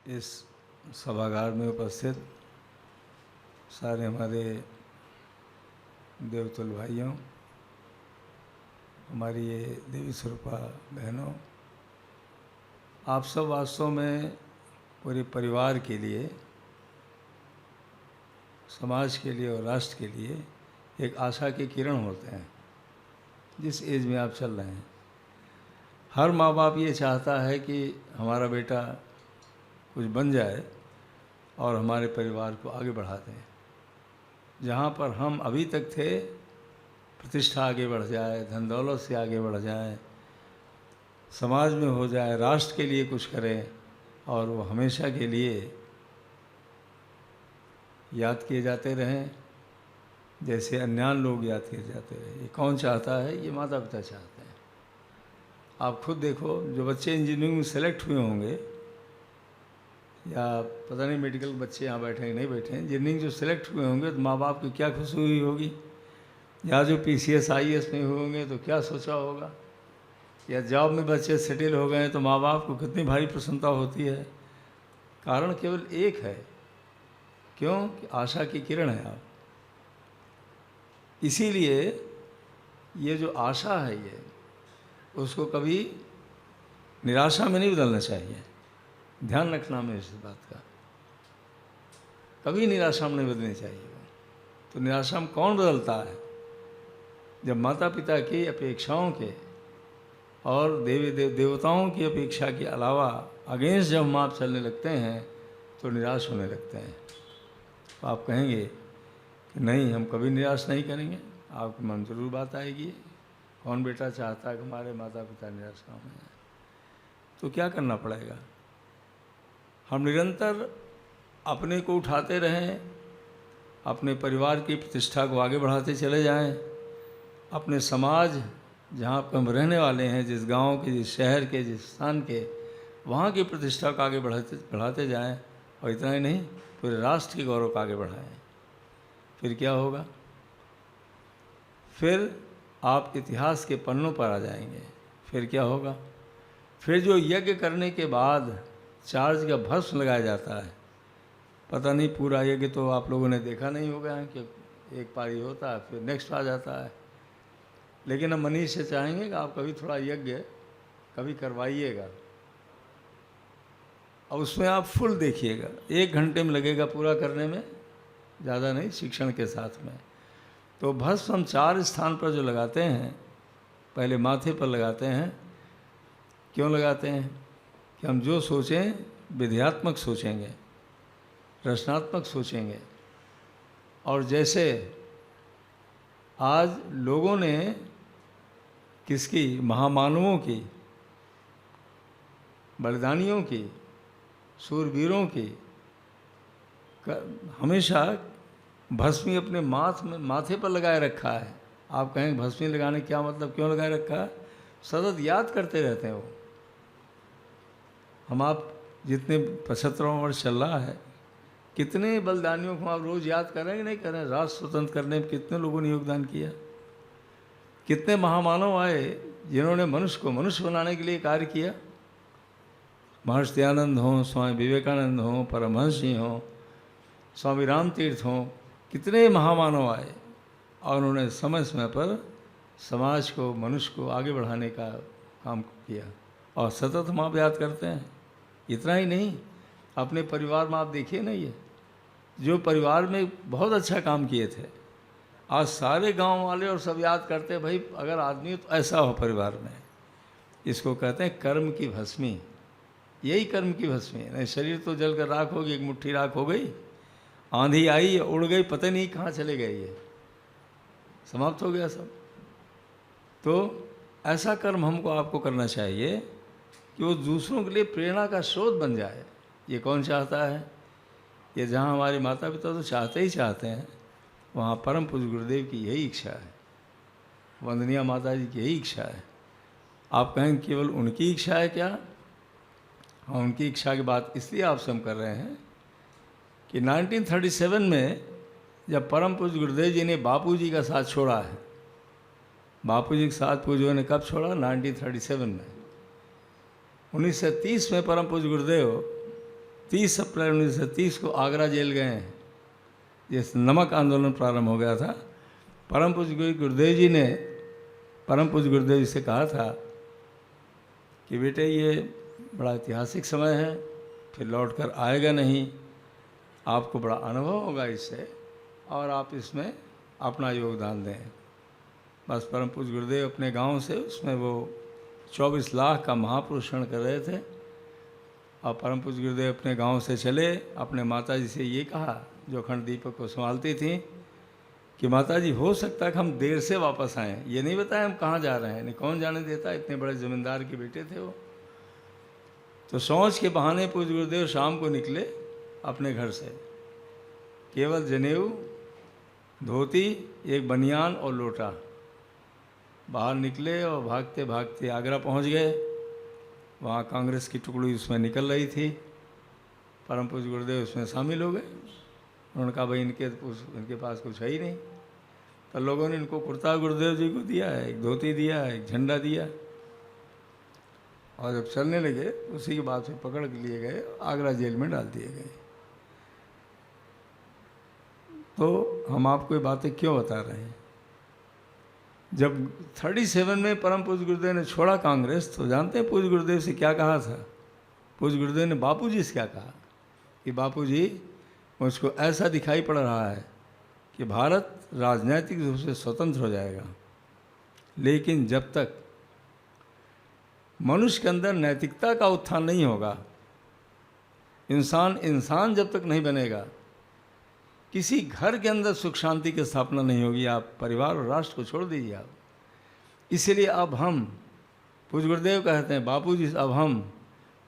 इस सभागार में उपस्थित सारे हमारे देवतुल भाइयों, हमारी ये देवी स्वरूपा बहनों, आप सब वास्तव में पूरे परिवार के लिए, समाज के लिए और राष्ट्र के लिए एक आशा के किरण होते हैं। जिस एज में आप चल रहे हैं, हर माँ बाप ये चाहता है कि हमारा बेटा कुछ बन जाए और हमारे परिवार को आगे बढ़ा दें। जहाँ पर हम अभी तक थे, प्रतिष्ठा आगे बढ़ जाए, धन दौलत से आगे बढ़ जाए, समाज में हो जाए, राष्ट्र के लिए कुछ करें और वो हमेशा के लिए याद किए जाते रहें जैसे अन्यान लोग याद किए जाते रहे। ये कौन चाहता है? ये माता पिता चाहते हैं। आप खुद देखो, जो बच्चे इंजीनियरिंग में सेलेक्ट हुए होंगे, या पता नहीं मेडिकल बच्चे यहाँ बैठे हैं नहीं बैठे हैं, इंजीनियरिंग जो सेलेक्ट हुए होंगे तो माँ बाप की क्या खुशी हुई होगी। या जो PCS IAS में हुए होंगे तो क्या सोचा होगा। या जॉब में बच्चे सेटल हो गए तो माँ बाप को कितनी भारी प्रसन्नता होती है। कारण केवल एक है, क्यों? कि आशा की किरण है आप। इसीलिए ये जो आशा है, ये उसको कभी निराशा में नहीं बदलना चाहिए। ध्यान रखना हमें इस बात का, कभी निराशा में नहीं बदलनी चाहिए। तो निराशा में कौन बदलता है? जब माता पिता की अपेक्षाओं के और देवताओं की अपेक्षा के अलावा अगेंस्ट जब हम आप चलने लगते हैं तो निराश होने लगते हैं। तो आप कहेंगे कि नहीं, हम कभी निराश नहीं करेंगे। आपके मन जरूर बात आएगी, कौन बेटा चाहता है कि हमारे माता पिता निराश ना हों। तो क्या करना पड़ेगा? हम निरंतर अपने को उठाते रहें, अपने परिवार की प्रतिष्ठा को आगे बढ़ाते चले जाएं, अपने समाज जहाँ पर हम रहने वाले हैं, जिस गांव के, जिस शहर के, जिस स्थान के, वहाँ की प्रतिष्ठा को आगे बढ़ाते जाएं। और इतना ही नहीं, पूरे राष्ट्र के गौरव को आगे बढ़ाएं। फिर क्या होगा? फिर आप इतिहास के पन्नों पर आ जाएंगे। फिर क्या होगा? फिर जो यज्ञ करने के बाद चार्ज का भस्म लगाया जाता है, पता नहीं पूरा यज्ञ तो आप लोगों ने देखा नहीं होगा कि एक पारी होता है फिर नेक्स्ट आ जाता है। लेकिन हम मनीष से चाहेंगे कि आप कभी थोड़ा यज्ञ कभी करवाइएगा, और उसमें आप फुल देखिएगा। 1 घंटे में लगेगा पूरा करने में, ज़्यादा नहीं, शिक्षण के साथ में। तो भस्म हम 4 स्थान पर जो लगाते हैं, पहले माथे पर लगाते हैं। क्यों लगाते हैं? कि हम जो सोचें विध्यात्मक सोचेंगे, रचनात्मक सोचेंगे। और जैसे आज लोगों ने किसकी, महामानवों की, बलिदानियों की, शूरवीरों की हमेशा भस्मी अपने माथे पर लगाए रखा है। आप कहेंगे भस्मी लगाने क्या मतलब, क्यों लगाए रखा है? सतत याद करते रहते हैं वो। हम आप जितने 75वां वर्ष चल रहा है, कितने बलिदानियों को आप रोज़ याद कर रहे हैं कि नहीं कर रहे हैं? राष्ट्र स्वतंत्र करने में कितने लोगों ने योगदान किया, कितने महामानव आए जिन्होंने मनुष्य को मनुष्य बनाने के लिए कार्य किया। महर्षि दयानंद हों, स्वामी विवेकानंद हों, परमहंस जी हों, स्वामी राम तीर्थ हों, कितने महामानव आए और उन्होंने समय समय पर समाज को, मनुष्य को आगे बढ़ाने का काम किया। और सतत हम आप याद करते हैं। इतना ही नहीं, अपने परिवार में आप देखिए ना, ये जो परिवार में बहुत अच्छा काम किए थे, आज सारे गांव वाले और सब याद करते हैं, भाई अगर आदमी तो ऐसा हो परिवार में। इसको कहते हैं कर्म की भस्मी। यही कर्म की भस्मी है। नहीं, शरीर तो जलकर राख हो गई, एक मुट्ठी राख हो गई, आंधी आई उड़ गई, पता नहीं कहाँ चले गए, ये समाप्त हो गया सब। तो ऐसा कर्म हमको आपको करना चाहिए कि वो दूसरों के लिए प्रेरणा का स्रोत बन जाए। ये कौन चाहता है? ये जहाँ हमारे माता पिता तो चाहते ही चाहते हैं, वहाँ परम पूज्य गुरुदेव की यही इच्छा है, वंदनीय माता जी की यही इच्छा है। आप कहेंगे केवल उनकी इच्छा है क्या? हाँ, उनकी इच्छा की बात इसलिए आपसे हम कर रहे हैं कि 1937 में जब परम पूज्य गुरुदेव जी ने बापू जी का साथ छोड़ा है, बापू जी के साथ पूज्यों ने कब छोड़ा? 1937 में। 1930 में परम पूज्य गुरुदेव 30 अप्रैल 1930 को आगरा जेल गए, जिस नमक आंदोलन प्रारंभ हो गया था। परम पूज्य गुरुदेव जी ने परम पूज्य गुरुदेव जी से कहा था कि बेटे ये बड़ा ऐतिहासिक समय है, फिर लौट कर आएगा नहीं, आपको बड़ा अनुभव होगा इससे और आप इसमें अपना योगदान दें। बस परम पूज्य गुरुदेव अपने गांव से उसमें वो 24 लाख का महापुरुषण कर रहे थे और परम पूज्य गुरुदेव अपने गांव से चले। अपने माता जी से ये कहा, जो अखंड दीपक को संभालती थी, कि माता जी हो सकता है कि हम देर से वापस आएँ, ये नहीं बताया हम कहाँ जा रहे हैं, नहीं कौन जाने देता, इतने बड़े ज़मींदार के बेटे थे वो। तो सोच के बहाने पूज्य गुरुदेव शाम को निकले अपने घर से, केवल जनेऊ, धोती, एक बनियान और लोटा, बाहर निकले और भागते भागते आगरा पहुंच गए। वहाँ कांग्रेस की टुकड़ी उसमें निकल रही थी, परम पूज्य गुरुदेव उसमें शामिल हो गए। उन्होंने कहा भाई इनके पास कुछ है ही नहीं, तो लोगों ने इनको कुर्ता गुरुदेव जी को दिया है, एक धोती दिया है, एक झंडा दिया, और जब चलने लगे उसी के बाद से पकड़ के लिए गए, आगरा जेल में डाल दिए गए। तो हम आपको ये बातें क्यों बता रहे हैं? जब 37 में परम पूज्य गुरुदेव ने छोड़ा कांग्रेस, तो जानते हैं पूज्य गुरुदेव से क्या कहा था? पूज्य गुरुदेव ने बापू जी से क्या कहा कि बापू जी मुझको ऐसा दिखाई पड़ रहा है कि भारत राजनीतिक रूप से स्वतंत्र हो जाएगा, लेकिन जब तक मनुष्य के अंदर नैतिकता का उत्थान नहीं होगा, इंसान जब तक नहीं बनेगा, किसी घर के अंदर सुख शांति की स्थापना नहीं होगी। आप परिवार और राष्ट्र को छोड़ दीजिए आप। इसीलिए अब हम, पूज्य गुरुदेव कहते हैं, बापू जी अब हम,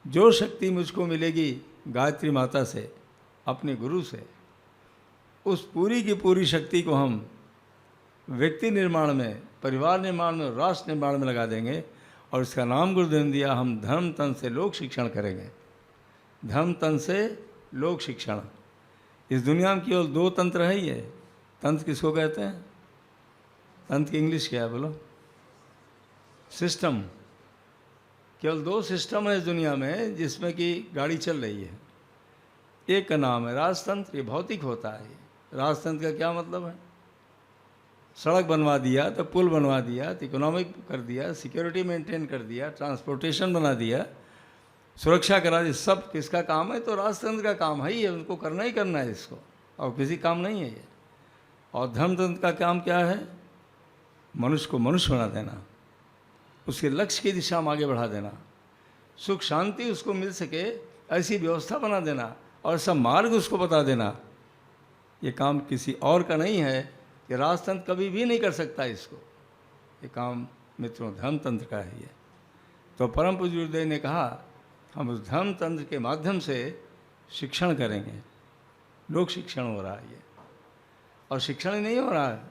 जो शक्ति मुझको मिलेगी गायत्री माता से, अपने गुरु से, उस पूरी की पूरी शक्ति को हम व्यक्ति निर्माण में, परिवार निर्माण में, राष्ट्र निर्माण में लगा देंगे। और इसका नाम गुरुदेव ने दिया, हम धर्म तंत्र से लोक शिक्षण करेंगे। धर्म तंत्र से लोक शिक्षण। इस दुनिया में केवल 2 तंत्र है ही है। तंत्र किसको कहते हैं? तंत्र की इंग्लिश क्या है बोलो? सिस्टम। केवल 2 सिस्टम है इस दुनिया में जिसमें कि गाड़ी चल रही है। एक का नाम है राजतंत्र, ये भौतिक होता है। राजतंत्र का क्या मतलब है? सड़क बनवा दिया तो पुल बनवा दिया तो इकोनॉमिक कर दिया, सिक्योरिटी मेंटेन कर दिया, ट्रांसपोर्टेशन बना दिया, सुरक्षा करा दी। सब किसका काम है? तो राजतंत्र का काम है ही है, उनको करना ही करना है इसको, और किसी काम नहीं है ये। और धर्मतंत्र का काम क्या है? मनुष्य को मनुष्य बना देना, उसके लक्ष्य की दिशा में आगे बढ़ा देना, सुख शांति उसको मिल सके ऐसी व्यवस्था बना देना, और सब मार्ग उसको बता देना। ये काम किसी और का नहीं है, कि राजतंत्र कभी भी नहीं कर सकता इसको। ये काम मित्रों धर्मतंत्र का है ये। तो परम पूज्य गुरुदेव ने कहा हम उस धर्मतंत्र के माध्यम से शिक्षण करेंगे। लोक शिक्षण हो रहा है ये, और शिक्षण ही नहीं हो रहा है,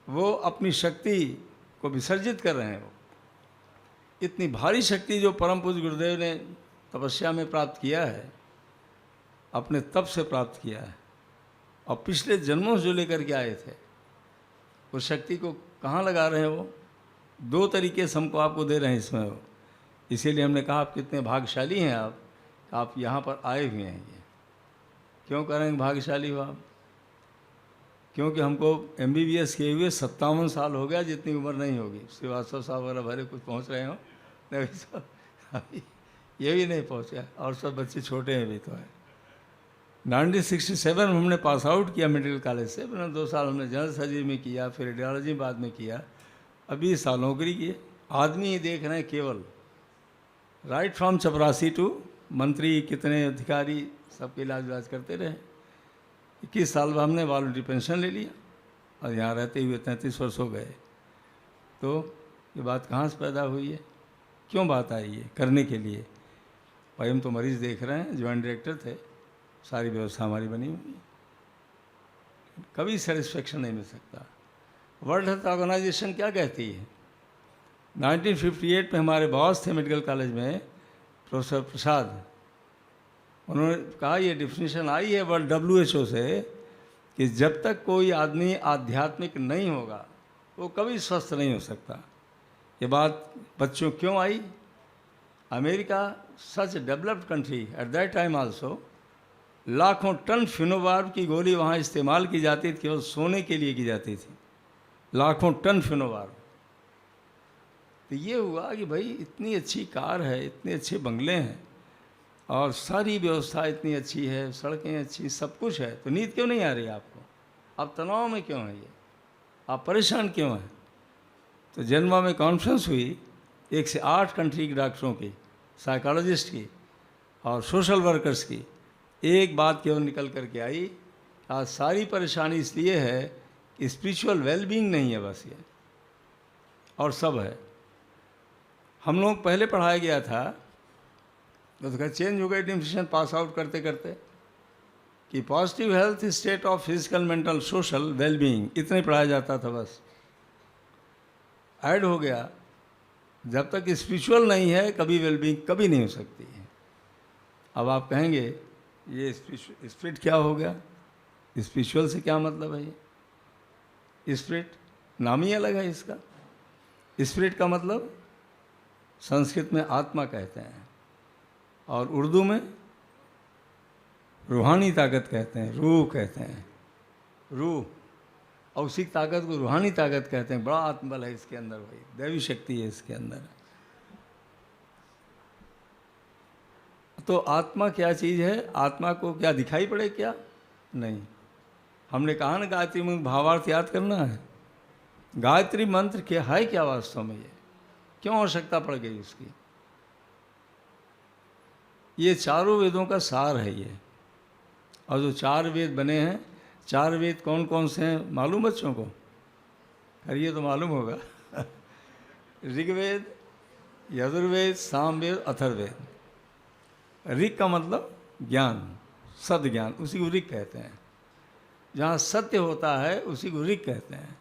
वो अपनी शक्ति को विसर्जित कर रहे हैं। वो इतनी भारी शक्ति जो परम पूज्य गुरुदेव ने तपस्या में प्राप्त किया है, अपने तप से प्राप्त किया है, और पिछले जन्मों से जो लेकर के आए थे, उस शक्ति को कहाँ लगा रहे हैं वो? 2 तरीके से हमको आपको दे रहे हैं इसमें वो। इसीलिए हमने कहा आप कितने भाग्यशाली हैं, आप यहाँ पर आए हुए हैं। ये क्यों करेंगे भाग्यशाली हो आप? क्योंकि हमको MBBS किए हुए 57 साल हो गया, जितनी उम्र नहीं होगी। श्रीवास्तव साहब वगैरह भरे कुछ पहुँच रहे हो, नहीं ये भी नहीं पहुँचा, और सब बच्चे छोटे हैं भी तो है। 1967 में हमने पास आउट किया मेडिकल कॉलेज से, फिर 2 साल हमने जनरल सर्जरी में किया, फिर रेडियोलॉजी बाद में किया, अभी 20 साल नौकरी की। आदमी ही देख रहे हैं केवल, राइट फ्रॉम चपरासी टू मंत्री, कितने अधिकारी सबके इलाज करते रहे। 21 साल बाद हमने वॉलंटरी पेंशन ले लिया, और यहाँ रहते हुए 33 वर्ष हो गए। तो ये बात कहाँ से पैदा हुई है? क्यों बात आई है? करने के लिए। भाई हम तो मरीज़ देख रहे हैं, जॉइंट डायरेक्टर थे, सारी व्यवस्था हमारी बनी हुई है, कभी सेटिस्फेक्शन नहीं मिल सकता। वर्ल्ड हेल्थ ऑर्गेनाइजेशन क्या कहती है? 1958 में हमारे बॉस थे मेडिकल कॉलेज में, प्रोफेसर प्रसाद, उन्होंने कहा ये डिफिनीशन आई है वर्ल्ड WHO से कि जब तक कोई आदमी आध्यात्मिक नहीं होगा वो कभी स्वस्थ नहीं हो सकता। ये बात बच्चों क्यों आई? अमेरिका सच developed country at that time also, लाखों टन फिनोवार की गोली वहाँ इस्तेमाल की जाती थी, केवल सोने के लिए की जाती थी, लाखों टन फिनोवार। तो ये हुआ कि भाई इतनी अच्छी कार है, इतने अच्छे बंगले हैं और सारी व्यवस्था इतनी अच्छी है, सड़कें अच्छी, सब कुछ है, तो नींद क्यों नहीं आ रही आपको? आप तनाव में क्यों हैं? ये आप परेशान क्यों हैं? तो जेनेवा में कॉन्फ्रेंस हुई 1 से 8 कंट्री के डॉक्टरों की, साइकोलॉजिस्ट की और सोशल वर्कर्स की। एक बात केवल निकल करके आई, आज सारी परेशानी इसलिए है कि स्पिरिचुअल वेलबींग नहीं है बस, ये और सब है। हम लोग पहले पढ़ाया गया था, तो खैर चेंज हो गई एडमिशन पास आउट करते करते, कि positive health state of physical mental social wellbeing, इतने पढ़ाया जाता था बस। ऐड हो गया, जब तक स्पिरिचुअल नहीं है कभी वेलबींग कभी नहीं हो सकती है। अब आप कहेंगे ये स्पिरिट क्या हो गया, स्पिरिचुअल से क्या मतलब है? ये स्पिरिट नाम ही अलग है इसका। स्पिरिट का मतलब संस्कृत में आत्मा कहते हैं और उर्दू में रूहानी ताकत कहते हैं, रूह कहते हैं, रूह। और उसी ताकत को रूहानी ताकत कहते हैं। बड़ा आत्मबल है इसके अंदर, भाई दैवी शक्ति है इसके अंदर। तो आत्मा क्या चीज़ है? आत्मा को क्या दिखाई पड़े क्या? नहीं। हमने कहा ना गायत्री मंत्र भावार्थ याद करना है। गायत्री मंत्र क्या है, क्या वास्तव में ये क्यों आवश्यकता पड़ गई उसकी? ये चारों वेदों का सार है ये। और जो 4 वेद बने हैं, 4 वेद कौन कौन से हैं मालूम बच्चों को? अरे ये तो मालूम होगा ऋग्वेद, यजुर्वेद, सामवेद, अथर्ववेद। ऋग का मतलब ज्ञान, सद ज्ञान, उसी को ऋग कहते हैं। जहाँ सत्य होता है उसी को ऋग कहते हैं।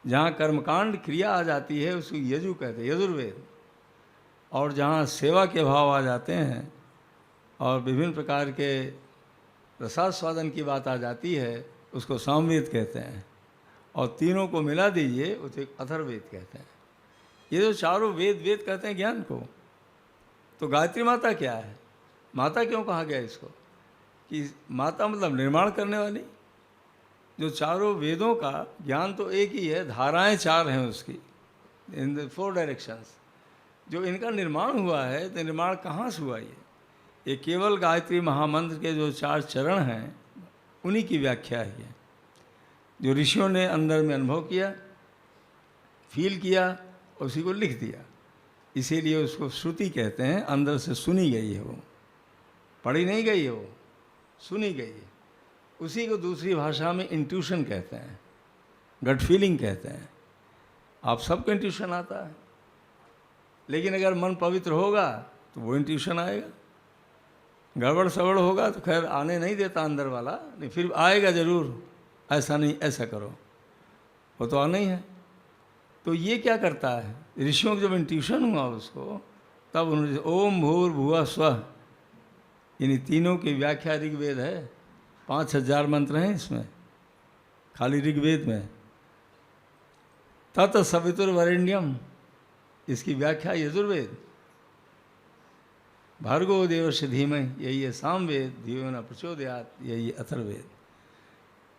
जहाँ कर्मकांड क्रिया आ जाती है उसको यजु कहते हैं, यजुर्वेद। और जहाँ सेवा के भाव आ जाते हैं और विभिन्न प्रकार के रसास्वादन की बात आ जाती है उसको सामवेद कहते हैं। और तीनों को मिला दीजिए उसे अथर्ववेद कहते हैं। ये जो चारों वेद, वेद कहते हैं ज्ञान को। तो गायत्री माता क्या है? माता क्यों कहा गया इसको? कि माता मतलब निर्माण करने वाली। जो चारों वेदों का ज्ञान तो एक ही है, धाराएं 4 हैं उसकी, इन द 4 डायरेक्शंस। जो इनका निर्माण हुआ है, तो निर्माण कहाँ से हुआ? ये केवल गायत्री महामंत्र के जो 4 चरण हैं उन्हीं की व्याख्या है। ये जो ऋषियों ने अंदर में अनुभव किया, फील किया, उसी को लिख दिया। इसीलिए उसको श्रुति कहते हैं। अंदर से सुनी गई है, वो पढ़ी नहीं गई है, वो सुनी गई है। उसी को दूसरी भाषा में इंट्यूशन कहते हैं, गट फीलिंग कहते हैं। आप सबको इंट्यूशन आता है, लेकिन अगर मन पवित्र होगा तो वो इंट्यूशन आएगा। गड़बड़ सगड़ होगा तो खैर आने नहीं देता अंदर वाला, नहीं फिर आएगा ज़रूर, ऐसा नहीं ऐसा करो, वो तो आना ही है। तो ये क्या करता है? ऋषियों को जब इंट्यूशन हुआ उसको, तब उन्होंने ओम भूर्भुवः स्वः, इन तीनों की व्याख्या ऋग्वेद है। 5000 मंत्र हैं इसमें, खाली ऋग्वेद में। तत् सवितुर्वरेण्यम, इसकी व्याख्या यजुर्वेद। भार्गव देवस्य धीमहि, यही है सामवेद। धियो न प्रचोदयात्, यही है अथर्ववेद।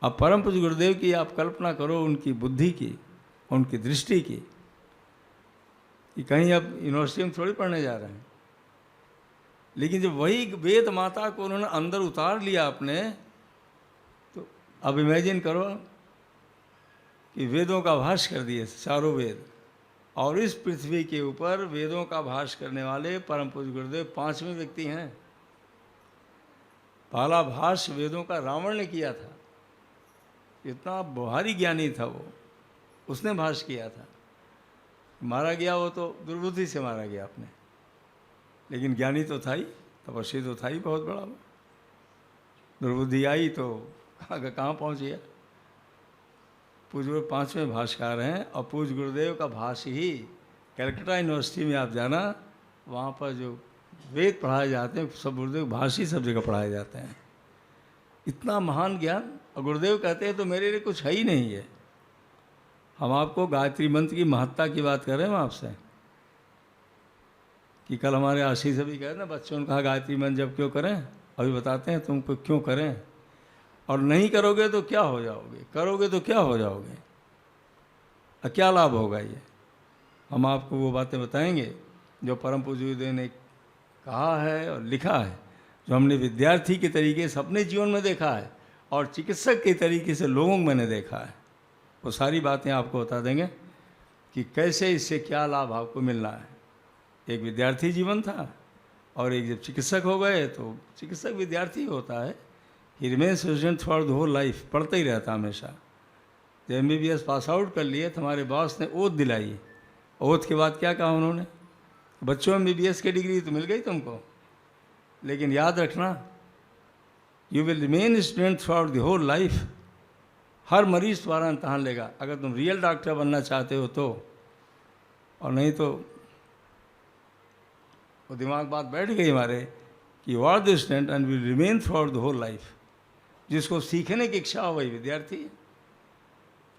अब परम पूज्य गुरुदेव की आप कल्पना करो, उनकी बुद्धि की, उनकी दृष्टि की, कि कहीं अब यूनिवर्सिटी में थोड़ी पढ़ने जा रहे हैं, लेकिन जब वही वेद माता को उन्होंने अंदर उतार लिया अपने, तो अब इमेजिन करो कि वेदों का भाष्य कर दिए, चारों वेद। और इस पृथ्वी के ऊपर वेदों का भाष्य करने वाले परम पूज्य गुरुदेव 5वें व्यक्ति हैं। पहला भाष्य वेदों का रावण ने किया था, इतना भारी ज्ञानी था वो, उसने भाष्य किया था। मारा गया वो तो दुर्बुद्धि से मारा गया अपने, लेकिन ज्ञानी तो था ही, तपस्वी तो था ही बहुत बड़ा वो। दुर्बुद्धि आई तो कहाँ पहुँच गया। पूज्य गुरु 5वें भाष्यकार हैं, और पूज्य गुरुदेव का भाष्य ही कलकत्ता यूनिवर्सिटी में आप जाना, वहाँ पर जो वेद पढ़ाए जाते हैं सब गुरुदेव भाष्य सब जगह पढ़ाए जाते हैं। इतना महान ज्ञान। और गुरुदेव कहते हैं तो मेरे लिए कुछ है ही नहीं है। हम आपको गायत्री मंत्र की महत्ता की बात कर रहे हैं आपसे, कि कल हमारे आशीष अभी कह रहे ना, बच्चों ने कहा गायत्री मंत्र जब क्यों करें, अभी बताते हैं तुमको क्यों करें, और नहीं करोगे तो क्या हो जाओगे, करोगे तो क्या हो जाओगे, क्या लाभ होगा। ये हम आपको वो बातें बताएंगे जो परम पूज्य देव ने कहा है और लिखा है, जो हमने विद्यार्थी के तरीके से अपने जीवन में देखा है और चिकित्सक के तरीके से लोगों को मैंने देखा है। वो सारी बातें आपको बता देंगे कि कैसे इससे क्या लाभ आपको मिलना है। एक विद्यार्थी जीवन था और एक जब चिकित्सक हो गए तो चिकित्सक विद्यार्थी होता है, he remains student throughout the whole life, पढ़ते ही रहता हमेशा। जब MBBS पास आउट कर लिए तो हमारे बॉस ने ओथ दिलाई। ओथ के बाद क्या कहा उन्होंने, बच्चों MBBS की डिग्री तो मिल गई तुमको, लेकिन याद रखना you will remain student throughout the whole life. हर मरीज तुम्हारा इम्तहान लेगा अगर तुम रियल डॉक्टर बनना चाहते हो तो, और नहीं तो वो दिमाग बात बैठ गई हमारे कि you are the student and will remain throughout the whole life. जिसको सीखने की इच्छा हो वही विद्यार्थी।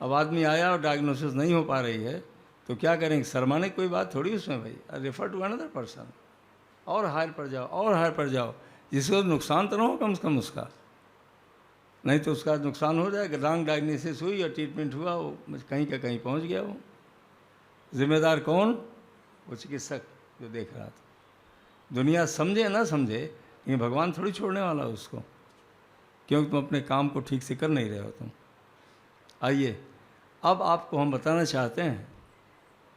अब आदमी आया और डायग्नोसिस नहीं हो पा रही है तो क्या करेंगे, शर्माने कोई बात थोड़ी उसमें भाई, रेफर टू अनदर पर्सन, और हायर पर जाओ और हायर पर जाओ, जिसको नुकसान तो ना हो कम से कम उसका, नहीं तो उसका नुकसान हो जाएगा। रॉन्ग डायग्नोसिस हुई और ट्रीटमेंट हुआ, वो कहीं का कहीं पहुंच गया। वो जिम्मेदार कौन, वो चिकित्सक जो देख रहा था। दुनिया समझे ना समझे, लेकिन भगवान थोड़ी छोड़ने वाला है उसको, क्योंकि तुम अपने काम को ठीक से कर नहीं रहे हो तुम। आइए अब आपको हम बताना चाहते हैं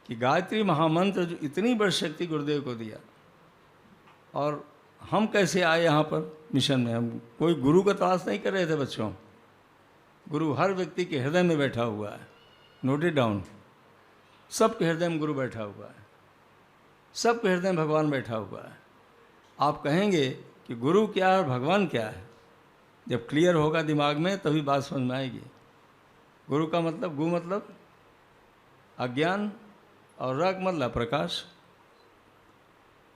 कि गायत्री महामंत्र जो इतनी बड़ी शक्ति गुरुदेव को दिया, और हम कैसे आए यहाँ पर मिशन में। हम कोई गुरु का तलाश नहीं कर रहे थे बच्चों, गुरु हर व्यक्ति के हृदय में बैठा हुआ है। नोट इट डाउन, सबके हृदय में गुरु बैठा हुआ है, सबके हृदय में भगवान बैठा हुआ है। आप कहेंगे कि गुरु क्या है और भगवान क्या है, जब क्लियर होगा दिमाग में तभी बात समझ में आएगी। गुरु का मतलब, गु मतलब अज्ञान और रग मतलब प्रकाश।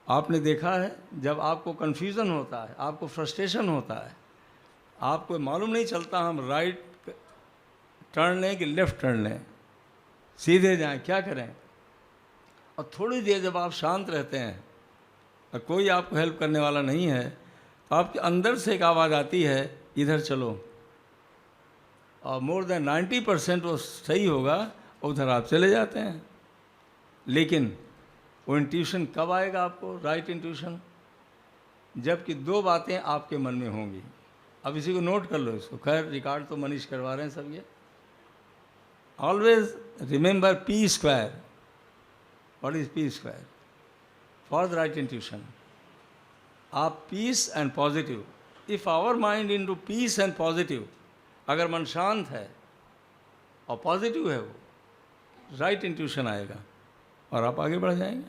आपने देखा है जब आपको कन्फ्यूज़न होता है, आपको फ्रस्ट्रेशन होता है, आपको मालूम नहीं चलता हम राइट टर्न लें कि लेफ़्ट टर्न लें, सीधे जाएं, क्या करें। और थोड़ी देर जब आप शांत रहते हैं और कोई आपको हेल्प करने वाला नहीं है तो आपके अंदर से एक आवाज़ आती है इधर चलो, और मोर देन 90% वो सही होगा, उधर आप चले जाते हैं। लेकिन वो इंट्यूशन कब आएगा आपको, राइट इंट्यूशन, जबकि दो बातें आपके मन में होंगी। अब इसी को नोट कर लो इसको, खैर रिकॉर्ड तो मनीष करवा रहे हैं सब ये। Always remember P square. What is P square? For the right intuition आप peace and positive, if our mind into peace and positive, अगर मन शांत है और पॉजिटिव है, वो राइट इंट्यूशन आएगा और आप आगे बढ़ जाएंगे।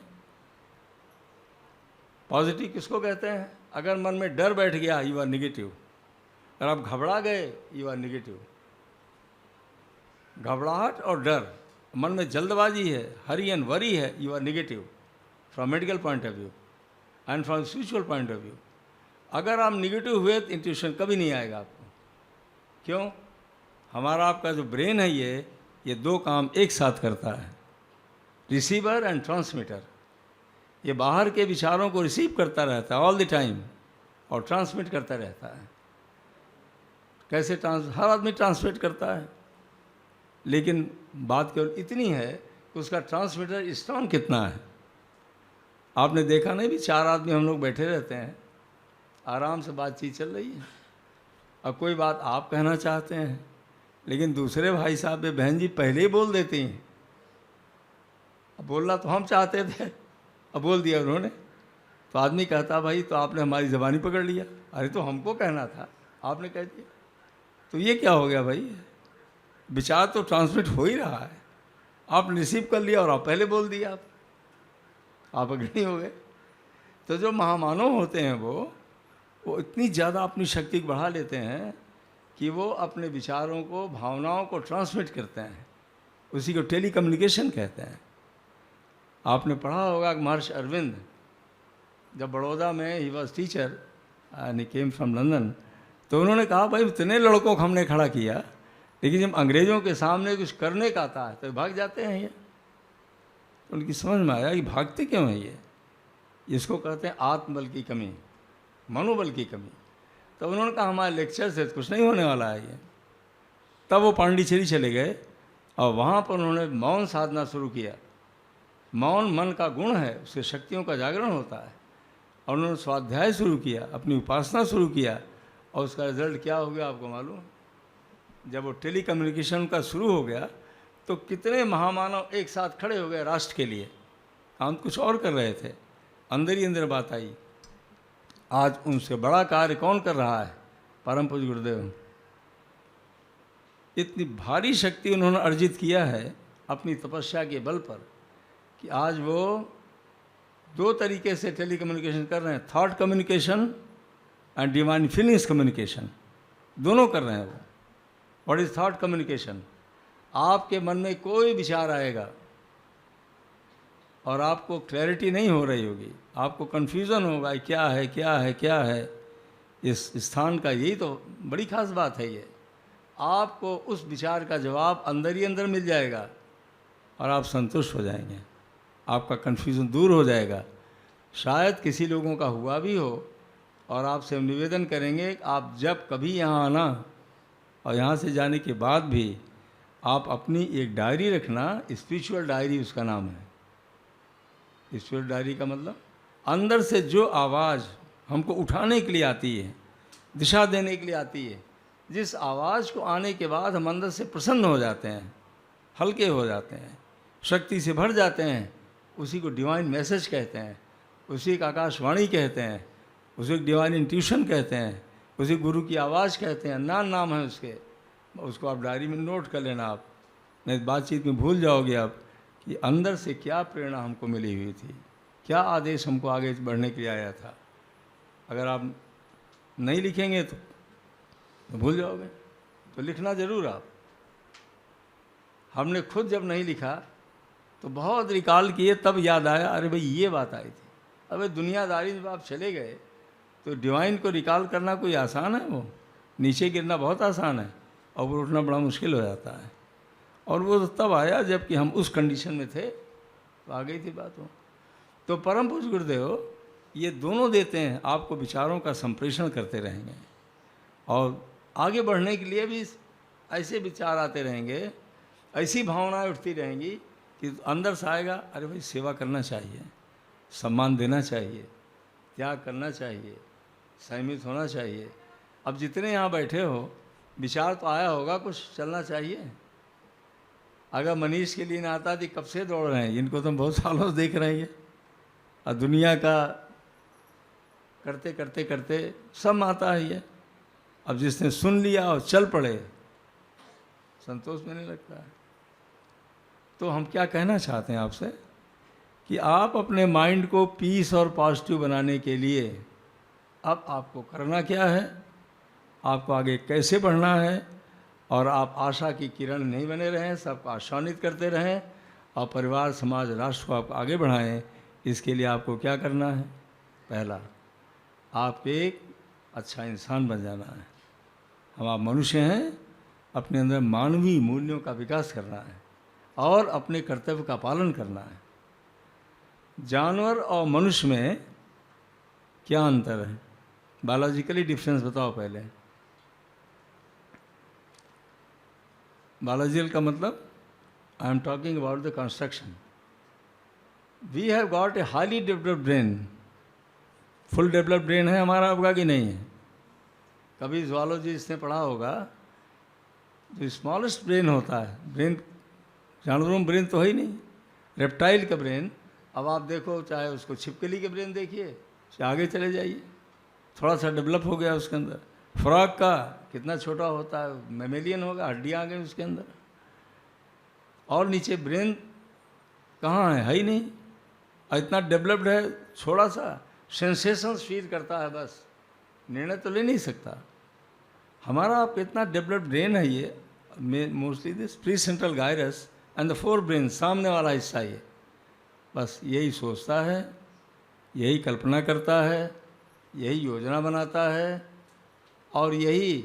पॉजिटिव किसको कहते हैं? अगर मन में डर बैठ गया, यू आर निगेटिव। अगर आप घबरा गए, यू आर निगेटिव। घबराहट और डर, मन में जल्दबाजी है, हरी एंड वरी है, you are negative from medical point of view and from spiritual point of view. अगर आप निगेटिव हुए तो इंट्यूशन कभी नहीं आएगा आपको। क्यों? हमारा आपका जो ब्रेन है ये दो काम एक साथ करता है, रिसीवर एंड ट्रांसमीटर। ये बाहर के विचारों को रिसीव करता रहता है ऑल द टाइम और ट्रांसमिट करता रहता है। कैसे हर आदमी ट्रांसमिट करता है, लेकिन बात केवल इतनी है कि उसका ट्रांसमीटर स्ट्रॉन्ग कितना है। आपने देखा नहीं भी, चार आदमी हम लोग बैठे रहते हैं, आराम से बातचीत चल रही है, अब कोई बात आप कहना चाहते हैं लेकिन दूसरे भाई साहब या बहन जी पहले ही बोल देती हैं। अब बोलना तो हम चाहते थे, अब बोल दिया उन्होंने, तो आदमी कहता भाई तो आपने हमारी ज़बानी पकड़ लिया, अरे तो हमको कहना था आपने कह दिया, तो ये क्या हो गया भाई? विचार तो ट्रांसमिट हो ही रहा है, आपने रिसीव कर लिया और आप पहले बोल दिया, आप अग्रणी हो गए। तो जो महामानव होते हैं वो इतनी ज़्यादा अपनी शक्ति को बढ़ा लेते हैं कि वो अपने विचारों को, भावनाओं को ट्रांसमिट करते हैं। उसी को टेली कम्युनिकेशन कहते हैं। आपने पढ़ा होगा कि महर्षि अरविंद जब बड़ौदा में he was teacher and he came from London, तो उन्होंने कहा भाई इतने लड़कों को हमने खड़ा किया, लेकिन जब अंग्रेज़ों के सामने कुछ करने का आता है तो भाग जाते हैं ये। तो उनकी समझ में आया कि भागते क्यों हैं ये, इसको कहते हैं आत्मबल की कमी, मनोबल की कमी। तो उन्होंने कहा हमारे लेक्चर से कुछ नहीं होने वाला है ये। तब वो पांडिचेरी चले गए और वहाँ पर उन्होंने मौन साधना शुरू किया। मौन मन का गुण है, उससे शक्तियों का जागरण होता है। और उन्होंने स्वाध्याय शुरू किया, अपनी उपासना शुरू किया, और उसका रिजल्ट क्या हो गया आपको मालूम? जब वो टेली कम्युनिकेशन का शुरू हो गया तो कितने महामानव एक साथ खड़े हो गए राष्ट्र के लिए। हम कुछ और कर रहे थे, अंदर ही अंदर बात आई। आज उनसे बड़ा कार्य कौन कर रहा है? परम पूज्य गुरुदेव। इतनी भारी शक्ति उन्होंने अर्जित किया है अपनी तपस्या के बल पर कि आज वो 2 तरीके से टेली कम्युनिकेशन कर रहे हैं, thought communication and divine feelings communication, दोनों कर रहे हैं वो। What is thought communication? आपके मन में कोई विचार आएगा और आपको क्लैरिटी नहीं हो रही होगी, आपको कन्फ्यूज़न होगा क्या है क्या है क्या है। इस स्थान का यही तो बड़ी खास बात है ये। आपको उस विचार का जवाब अंदर ही अंदर मिल जाएगा और आप संतुष्ट हो जाएंगे, आपका कन्फ्यूज़न दूर हो जाएगा। शायद किसी लोगों का हुआ भी हो और आपसे हम निवेदन करेंगे कि आप जब कभी यहाँ आना और यहाँ से जाने के बाद भी आप अपनी एक डायरी रखना, स्पिरिचुअल डायरी उसका नाम है। स्पिरिचुअल डायरी का मतलब अंदर से जो आवाज़ हमको उठाने के लिए आती है, दिशा देने के लिए आती है, जिस आवाज़ को आने के बाद हम अंदर से प्रसन्न हो जाते हैं, हल्के हो जाते हैं, शक्ति से भर जाते हैं, उसी को डिवाइन मैसेज कहते हैं, उसी का आकाशवाणी कहते हैं, उसी को डिवाइन इंट्यूशन कहते हैं, उसी गुरु की आवाज़ कहते हैं। नाम है उसके, उसको आप डायरी में नोट कर लेना। आप नहीं बातचीत में भूल जाओगे आप कि अंदर से क्या प्रेरणा हमको मिली हुई थी, क्या आदेश हमको आगे बढ़ने के लिए आया था। अगर आप नहीं लिखेंगे तो भूल जाओगे, तो लिखना ज़रूर आप। हमने खुद जब नहीं लिखा तो बहुत रिकॉल किए, तब याद आया अरे भाई ये बात आई थी। अबे दुनियादारी जब आप चले गए तो डिवाइन को रिकॉल करना कोई आसान है? वो नीचे गिरना बहुत आसान है और वो उठना बड़ा मुश्किल हो जाता है। और वो तब आया जबकि हम उस कंडीशन में थे, तो आ गई थी बात वो। तो परम पूज्य गुरुदेव ये दोनों देते हैं, आपको विचारों का संप्रेषण करते रहेंगे और आगे बढ़ने के लिए भी ऐसे विचार आते रहेंगे, ऐसी भावनाएं उठती रहेंगी कि अंदर से आएगा अरे भाई सेवा करना चाहिए, सम्मान देना चाहिए, त्याग करना चाहिए, संयमित होना चाहिए। अब जितने यहाँ बैठे हो विचार तो आया होगा कुछ चलना चाहिए। अगर मनीष के लिए ना आता तो कब से दौड़ रहे हैं, इनको तो हम बहुत सालों से देख रहे हैं। और दुनिया का करते करते करते सब आता है ये। अब जिसने सुन लिया और चल पड़े, संतोष में नहीं लगता है। तो हम क्या कहना चाहते हैं आपसे कि आप अपने माइंड को पीस और पॉजिटिव बनाने के लिए अब आपको करना क्या है, आपको आगे कैसे बढ़ना है। और आप आशा की किरण नहीं बने रहें, सबको आशान्वित करते रहें और परिवार समाज राष्ट्र को आप आगे बढ़ाएं। इसके लिए आपको क्या करना है? पहला, आप एक अच्छा इंसान बन जाना है। हम आप मनुष्य हैं, अपने अंदर मानवीय मूल्यों का विकास करना है और अपने कर्तव्य का पालन करना है। जानवर और मनुष्य में क्या अंतर है? बायोलॉजिकली डिफरेंस बताओ पहले। बायोलॉजिकल का मतलब I am talking about the construction. We have got a highly developed brain. Full developed brain है हमारा, आपका कि नहीं है? कभी ज़ूलॉजी इसने पढ़ा होगा, जो स्मॉलेस्ट ब्रेन होता है, ब्रेन जानवरों में ब्रेन तो है ही नहीं, रेप्टाइल का ब्रेन। अब आप देखो, चाहे उसको छिपकली के ब्रेन देखिए, आगे चले जाइए, थोड़ा सा डेवलप हो गया उसके अंदर। फ्रॉग का कितना छोटा होता है, मैमेलियन होगा, हड्डियाँ आ गई उसके अंदर, और नीचे ब्रेन कहाँ है ही नहीं। और इतना डेवलप्ड है, थोड़ा सा सेंसेशंस फील करता है, बस निर्णय तो ले नहीं सकता। हमारा आप इतना डेवलप्ड ब्रेन है ये, mostly this pre central gyrus and the fore brain, सामने वाला हिस्सा ये बस यही सोचता है, यही कल्पना करता है, यही योजना बनाता है और यही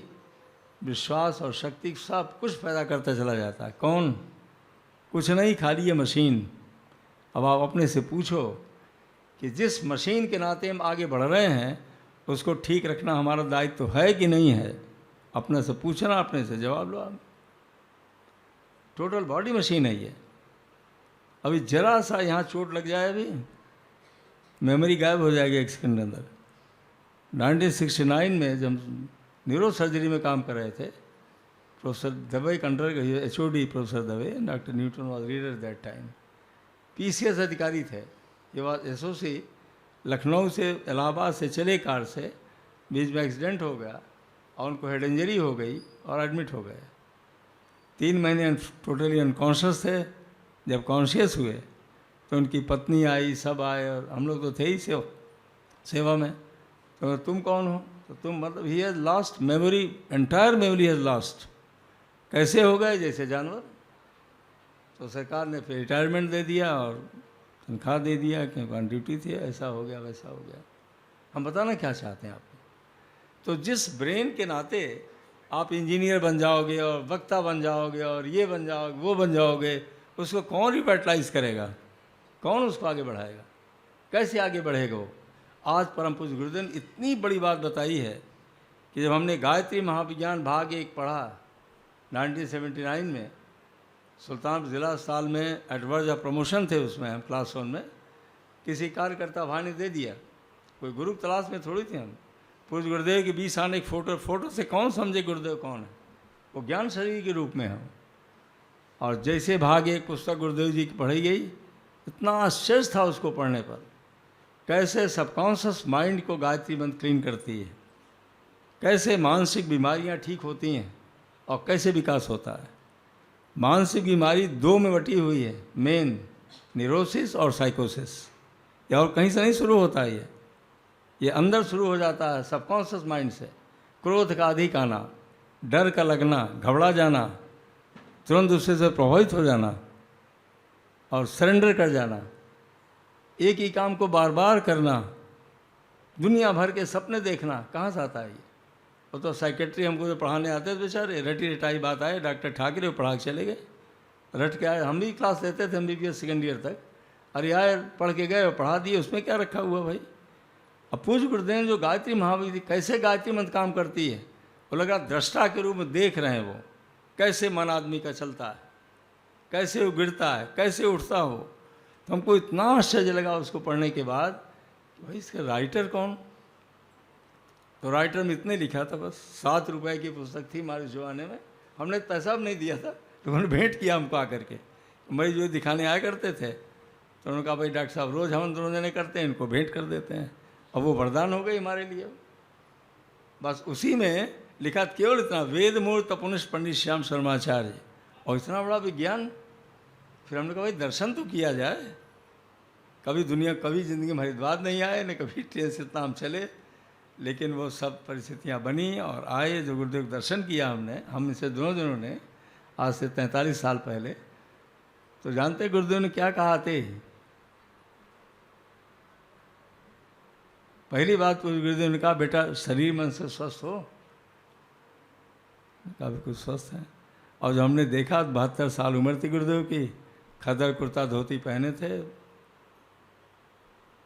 विश्वास और शक्ति सब कुछ पैदा करता चला जाता है। कौन? कुछ नहीं, खाली ये मशीन। अब आप अपने से पूछो कि जिस मशीन के नाते हम आगे बढ़ रहे हैं उसको ठीक रखना हमारा दायित्व तो है कि नहीं है। अपने से पूछना, अपने से जवाब लो आप। टोटल बॉडी मशीन है ये। अभी जरा सा यहाँ चोट लग जाए, अभी मेमोरी गायब हो जाएगी एक सेकंड के अंदर। 1969 में जब न्यूरो सर्जरी में काम कर रहे थे, professor Dave under HOD professor Dave, doctor Newton was reader that time, PCS अधिकारी थे। ये बात SOC लखनऊ से इलाहाबाद से चले कार से, बीच में एक्सीडेंट हो गया और उनको हेड इंजरी हो गई और एडमिट हो गए। 3 महीने टोटली अनकॉन्शियस थे। जब कॉन्शियस हुए तो उनकी पत्नी आई, सब आए, और हम लोग तो थे ही सेवा में। तो तुम कौन हो? तो तुम मतलब he has lost memory, entire memory has lost. कैसे हो गए? जैसे जानवर। तो सरकार ने फिर रिटायरमेंट दे दिया और तनख्वाह दे दिया कि ऑन ड्यूटी थे, ऐसा हो गया वैसा हो गया। हम बताना क्या चाहते हैं आपको। तो जिस ब्रेन के नाते आप इंजीनियर बन जाओगे और वक्ता बन जाओगे और ये बन जाओगे वो बन जाओगे, उसको कौन रिवाइटलाइज करेगा? कौन उसको आगे बढ़ाएगा? कैसे आगे बढ़ेगा वो? आज परम पूज्य गुरुदेव ने इतनी बड़ी बात बताई है कि जब हमने गायत्री महाविज्ञान भाग 1 पढ़ा 1979 में, सुल्तानपुर जिला अस्पताल में एडवर्ज ऑफ प्रमोशन थे, उसमें हम क्लास 1 में किसी कार्यकर्ता भाई ने दे दिया। कोई गुरु तलाश में थोड़ी थे हम। पूज्य गुरुदेव के 20 आने की फ़ोटो से कौन समझे गुरुदेव कौन है? वो ज्ञान शरीर के रूप में हम। और जैसे भाग 1 पुस्तक गुरुदेव जी की पढ़ी गई, इतना आश्चर्य था उसको पढ़ने पर, कैसे सबकॉन्शियस माइंड को गायत्री मंत्र क्लीन करती है, कैसे मानसिक बीमारियां ठीक होती हैं और कैसे विकास होता है। मानसिक बीमारी 2 में बटी हुई है, मेन न्यूरोसिस और साइकोसिस। या और कहीं से नहीं शुरू होता है, ये अंदर शुरू हो जाता है सबकॉन्शियस माइंड से। क्रोध का अधिक आना, डर का लगना, घबरा जाना, तुरंत उससे से प्रभावित हो जाना और सरेंडर कर जाना, एक ही काम को बार बार करना, दुनिया भर के सपने देखना। कहाँ से आता है ये? वो तो साइकेट्री हमको जो पढ़ाने आते थे बेचारे, रटी रटाई बात आए, डॉक्टर ठाकरे पढ़ा के चले गए, रट के आए। हम भी क्लास लेते थे MBBS सेकेंड ईयर तक। अरे यार पढ़ के गए और पढ़ा दिए, उसमें क्या रखा हुआ भाई? अब पूज्य गुरुदेव जो गायत्री महाविद्या कैसे गायत्री मंत्र काम करती है, वो लगा दृष्टा के रूप में देख रहे हैं वो, कैसे मन आदमी का चलता है, कैसे वो गिरता है, कैसे उठता हो। तो हमको इतना आश्चर्य लगा उसको पढ़ने के बाद कि भाई इसका राइटर कौन? तो राइटर में इतने लिखा था, बस 7 रुपए की पुस्तक थी हमारे ज़माने में। हमने पैसा भी नहीं दिया था, तो उन्होंने भेंट किया हमको आकर के। मरीज जो दिखाने आया करते थे, तो उन्होंने कहा भाई डॉक्टर साहब रोज़ हम दोनों जने करते हैं, इनको भेंट कर देते हैं। अब वो वरदान हो गई हमारे लिए। बस उसी में लिखा केवल इतना, वेद मूल तपुनिष्ठ पंडित श्याम शर्माचार्य, और इतना बड़ा विज्ञान। फिर हमने कहा भाई दर्शन तो किया जाए। कभी ज़िंदगी में हरिद्वार नहीं आए, न कभी ट्रेन से इतना हम चले, लेकिन वो सब परिस्थितियाँ बनी और आए। जो गुरुदेव का दर्शन किया हमने, हम इसे दोनों जनों ने, आज से 43 साल पहले। तो जानते गुरुदेव ने क्या कहा थे? पहली बात तो गुरुदेव ने कहा, बेटा शरीर मन से स्वस्थ हो। कहा बिल्कुल स्वस्थ है। और जो हमने देखा 72 साल उम्र थी गुरुदेव की, खदर कुर्ता धोती पहने थे,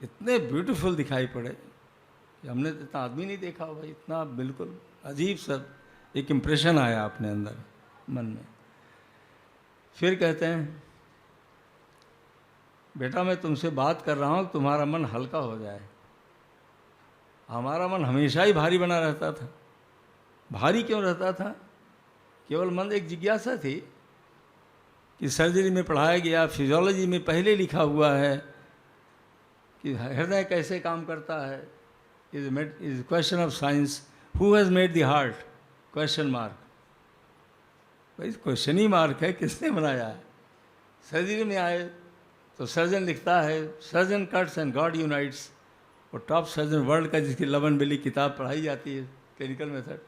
इतने ब्यूटीफुल दिखाई पड़े कि हमने इतना आदमी नहीं देखा भाई, इतना बिल्कुल अजीब सा एक इम्प्रेशन आया अपने अंदर मन में। फिर कहते हैं, बेटा मैं तुमसे बात कर रहा हूँ, तुम्हारा मन हल्का हो जाए। हमारा मन हमेशा ही भारी बना रहता था। भारी क्यों रहता था? केवल मन एक जिज्ञासा थी कि सर्जरी में पढ़ाया गया, फिजियोलॉजी में पहले लिखा हुआ है कि हृदय कैसे काम करता है। Is question of science, who has made the heart? Question mark. भाई क्वेश्चन ही मार्क है, किसने बनाया है? सर्जरी में आए तो सर्जन लिखता है, surgeon cuts and God unites. वो टॉप सर्जन वर्ल्ड का, जिसकी लवन बिली किताब पढ़ाई जाती है, क्लिनिकल मेथड,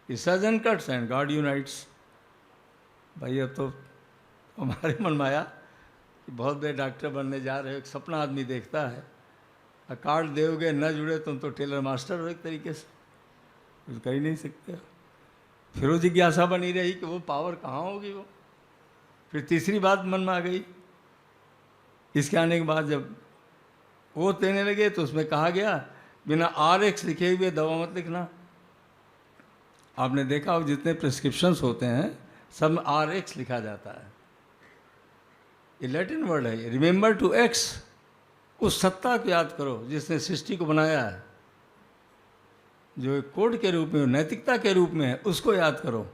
कि surgeon cuts and God unites. भाई अब तो हमारे मन में आया कि बहुत बड़े डॉक्टर बनने जा रहे हो, एक सपना आदमी देखता है। कार्ड दोगे न जुड़े तुम तो टेलर मास्टर हो एक तरीके से, कुछ कर ही नहीं सकते। फिर वो जिज्ञासा बनी रही कि वो पावर कहाँ होगी वो। फिर तीसरी बात मन में आ गई इसके आने के बाद, जब वो देने लगे तो उसमें कहा गया बिना RX लिखे हुए दवा मत लिखना। आपने देखा हो जितने प्रिस्क्रिप्शंस होते हैं सब में RX लिखा जाता है। ये लैटिन वर्ड है, रिमेंबर टू एक्स, उस सत्ता को याद करो जिसने सृष्टि को बनाया है, जो एक कोड के रूप में, नैतिकता के रूप में है, उसको याद करो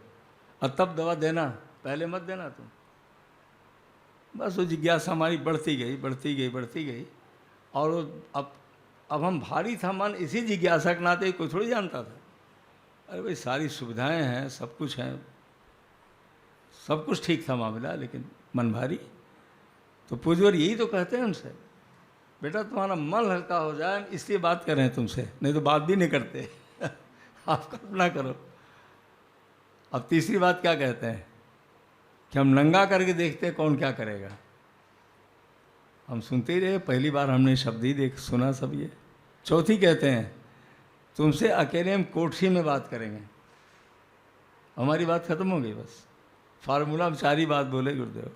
और तब दवा देना, पहले मत देना तुम। बस वो जिज्ञासा हमारी बढ़ती गई बढ़ती गई बढ़ती गई, और अब हम भारी था मन इसी जिज्ञासा के नाते, कोई थोड़ी जानता था। अरे भाई सारी सुविधाएं हैं, सब कुछ है, सब कुछ ठीक था मामला, लेकिन मन भारी। तो पूज्यवर यही तो कहते हैं हमसे, बेटा तुम्हारा मन हल्का हो जाए इसलिए बात कर रहे हैं तुमसे, नहीं तो बात भी नहीं करते। आप कल्पना करो। अब तीसरी बात क्या कहते हैं कि हम नंगा करके देखते हैं कौन क्या करेगा। हम सुनते ही रहे, पहली बार हमने शब्द ही सुना सब ये। चौथी कहते हैं तुमसे अकेले हम कोठरी में बात करेंगे। हमारी बात खत्म हो गई, बस फार्मूला में 4 ही बात बोले गुरुदेव,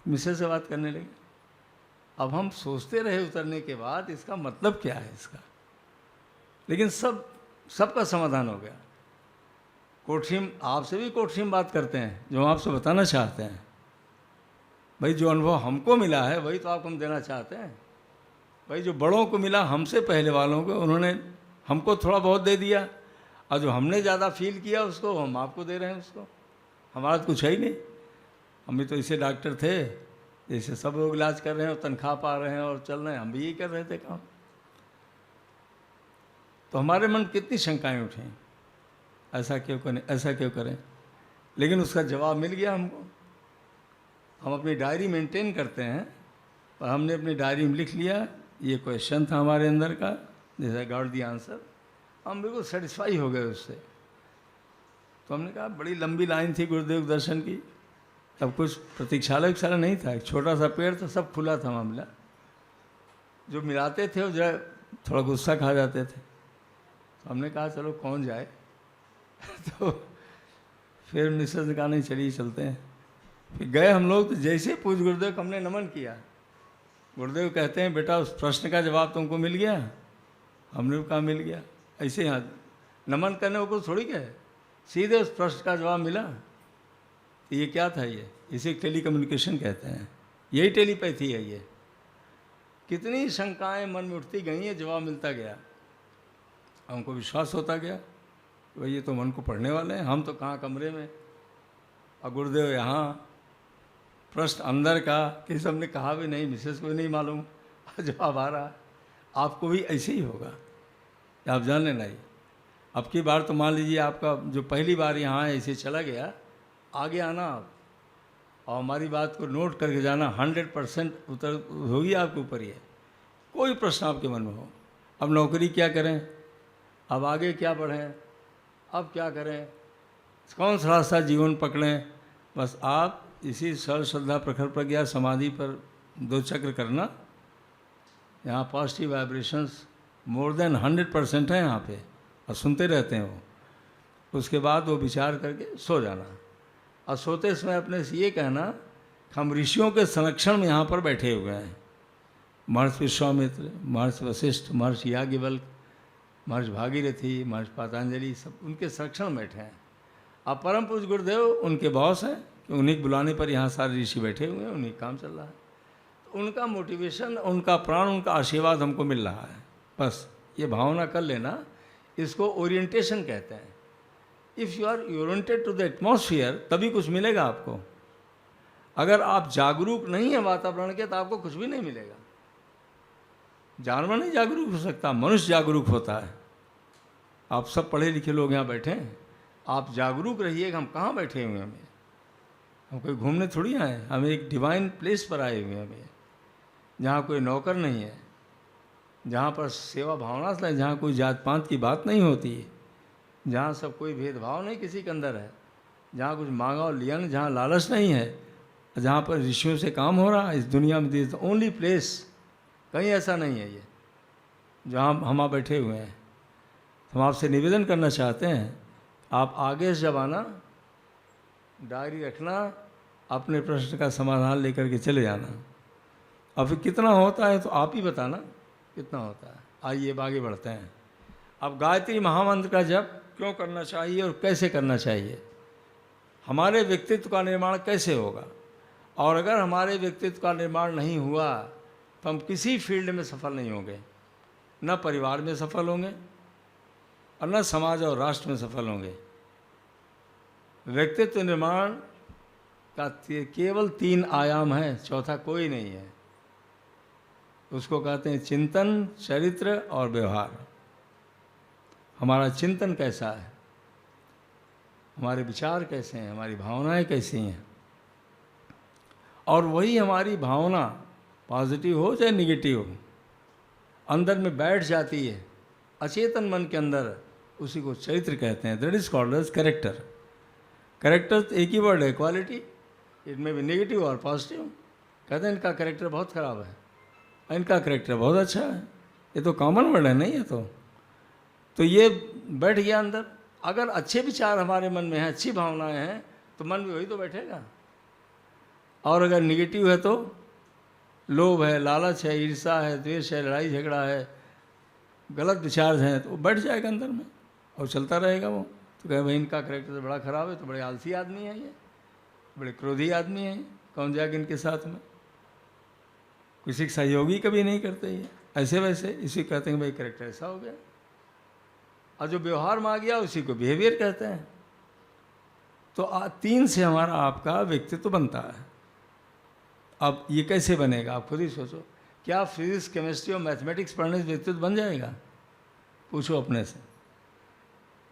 मिसेज से बात करने लगे। अब हम सोचते रहे उतरने के बाद इसका मतलब क्या है इसका, लेकिन सबका समाधान हो गया। कोठरी में, आपसे भी कोठरी में बात करते हैं जो हम आपसे बताना चाहते हैं। भाई जो अनुभव हमको मिला है वही तो आपको हम देना चाहते हैं। भाई जो बड़ों को मिला हमसे पहले वालों को, उन्होंने हमको थोड़ा बहुत दे दिया, और जो हमने ज़्यादा फील किया उसको हम आपको दे रहे हैं। उसको हमारा तो कुछ है ही नहीं। हम भी तो ऐसे डॉक्टर थे जैसे सब लोग इलाज कर रहे हैं और तनख्वाह पा रहे हैं और चल रहे हैं, हम भी यही कर रहे थे काम। तो हमारे मन कितनी शंकाएं उठें, ऐसा क्यों करें, ऐसा क्यों करें, लेकिन उसका जवाब मिल गया हमको। हम अपनी डायरी मेंटेन करते हैं, और हमने अपनी डायरी में लिख लिया ये क्वेश्चन था हमारे अंदर का, जैसा गॉट दी आंसर। हम बिल्कुल सेटिस्फाई हो गए उससे। तो हमने कहा बड़ी लंबी लाइन थी गुरुदेव दर्शन की, तब कुछ प्रतीक्षालय नहीं था, एक छोटा सा पेड़ था, सब खुला था मामला। जो मिलाते थे वो जरा थोड़ा गुस्सा खा जाते थे। तो हमने कहा चलो कौन जाए। तो फिर मिसेज ने कहा नहीं चलिए चलते हैं। फिर गए हम लोग। तो जैसे पूछ गुरुदेव को हमने नमन किया, गुरुदेव कहते हैं बेटा उस प्रश्न का जवाब तुमको मिल गया। हमने कहा मिल गया। ऐसे यहाँ नमन करने को थोड़ी गए, सीधे उस प्रश्न का जवाब मिला। ये क्या था, ये इसे टेली कम्युनिकेशन कहते हैं, यही टेलीपैथी है। ये कितनी शंकाएं मन में उठती गई हैं, जवाब मिलता गया। हमको विश्वास होता गया भाई ये तो मन को पढ़ने वाले हैं, हम तो कहाँ कमरे में, और गुरुदेव यहाँ प्रश्न अंदर का, किसी हमने कहा भी नहीं, मिसेस को भी नहीं मालूम, जवाब आ रहा। आपको भी ऐसे ही होगा, आप जान लेना। ही अब की बार तो मान लीजिए आपका जो पहली बार यहाँ ऐसे चला गया, आगे आना आप और हमारी बात को नोट करके जाना, 100% उतर होगी आपके ऊपर। ये कोई प्रश्न आपके मन में हो, अब नौकरी क्या करें, अब आगे क्या पढ़ें, अब क्या करें, कौन सा रास्ता जीवन पकड़ें, बस आप इसी सर्व श्रद्धा प्रखर प्रज्ञा समाधि पर 2 चक्र करना। यहाँ पॉजिटिव वाइब्रेशंस मोर देन 100% है यहाँ पे, और सुनते रहते हैं वो। उसके बाद वो विचार करके सो जाना, और सोते समय अपने से ये कहना हम ऋषियों के संरक्षण में यहाँ पर बैठे हुए हैं। महर्षि विश्वामित्र, महर्षि वशिष्ठ, महर्षि याज्ञवल्क्य, महर्षि भागीरथी, महर्षि पातंजलि, सब उनके संरक्षण में बैठे हैं। अब परम पूज्य गुरुदेव उनके बॉस हैं कि उन्हीं के बुलाने पर यहाँ सारे ऋषि बैठे हुए हैं, उन्हीं काम चल रहा है। तो उनका मोटिवेशन, उनका प्राण, उनका आशीर्वाद हमको मिल रहा है। बस ये भावना कर लेना, इसको ओरिएंटेशन कहते हैं। If you are oriented to the atmosphere तभी कुछ मिलेगा आपको। अगर आप जागरूक नहीं है वातावरण के तो आपको कुछ भी नहीं मिलेगा। जानवर नहीं जागरूक हो सकता, मनुष्य जागरूक होता है। आप सब पढ़े लिखे लोग यहाँ बैठे हैं, आप जागरूक रहिए कि हम कहाँ बैठे हुए हैं। हम कोई घूमने थोड़ी आए, हम एक डिवाइन प्लेस पर आए हुए हैं, जहाँ कोई नौकर नहीं है, जहाँ पर सेवा भावना से, जहाँ कोई जात पात की बात नहीं होती है, जहाँ सब कोई भेदभाव नहीं किसी के अंदर है, जहाँ कुछ मांगा और लिया नहीं, जहाँ लालच नहीं है, जहाँ पर ऋषियों से काम हो रहा है इस दुनिया में। दिस ओनली प्लेस, कहीं ऐसा नहीं है ये जहाँ हम बैठे हुए हैं। हम आपसे निवेदन करना चाहते हैं, आप आगे से जब आना, डायरी रखना, अपने प्रश्न का समाधान लेकर के चले जाना, अब फिर कितना होता है तो आप ही बताना कितना होता है। आइए अब आगे बढ़ते हैं। अब गायत्री महामंत्र का जप क्यों करना चाहिए और कैसे करना चाहिए, हमारे व्यक्तित्व का निर्माण कैसे होगा, और अगर हमारे व्यक्तित्व का निर्माण नहीं हुआ तो हम किसी फील्ड में सफल नहीं होंगे, न परिवार में सफल होंगे और न समाज और राष्ट्र में सफल होंगे। व्यक्तित्व निर्माण का केवल 3 आयाम है, चौथा कोई नहीं है। उसको कहते हैं चिंतन, चरित्र और व्यवहार। हमारा चिंतन कैसा है, हमारे विचार कैसे हैं, हमारी भावनाएं कैसी हैं, और वही हमारी भावना पॉजिटिव हो चाहे निगेटिव हो अंदर में बैठ जाती है अचेतन मन के अंदर, उसी को चरित्र कहते हैं। That is called as character. Character एक ही वर्ड है, क्वालिटी, इट में भी नेगेटिव और पॉजिटिव। कहते हैं इनका कैरेक्टर बहुत ख़राब है, इनका कैरेक्टर बहुत अच्छा है, ये तो कॉमन वर्ड है नहीं है तो ये बैठ गया अंदर। अगर अच्छे विचार हमारे मन में हैं, अच्छी भावनाएं हैं, तो मन में वही तो बैठेगा। और अगर निगेटिव है तो लोभ है, लालच है, ईर्ष्या है, द्वेष है, लड़ाई झगड़ा है, गलत विचार हैं, तो वो बैठ जाएगा अंदर में और चलता रहेगा वो। तो कहे भाई इनका कैरेक्टर तो बड़ा ख़राब है, तो बड़े आलसी आदमी है, ये बड़े क्रोधी आदमी हैं, कौन जाएगा इनके साथ में, किसी का सहयोगी कभी नहीं करते ये, ऐसे वैसे। इसी कहते हैं भाई कैरेक्टर ऐसा हो गया। और जो व्यवहार में आ गया उसी को बिहेवियर कहते हैं। तो 3 से हमारा आपका व्यक्तित्व बनता है। अब ये कैसे बनेगा, आप खुद ही सोचो। क्या फिजिक्स, केमिस्ट्री और मैथमेटिक्स पढ़ने से व्यक्तित्व बन जाएगा? पूछो अपने से।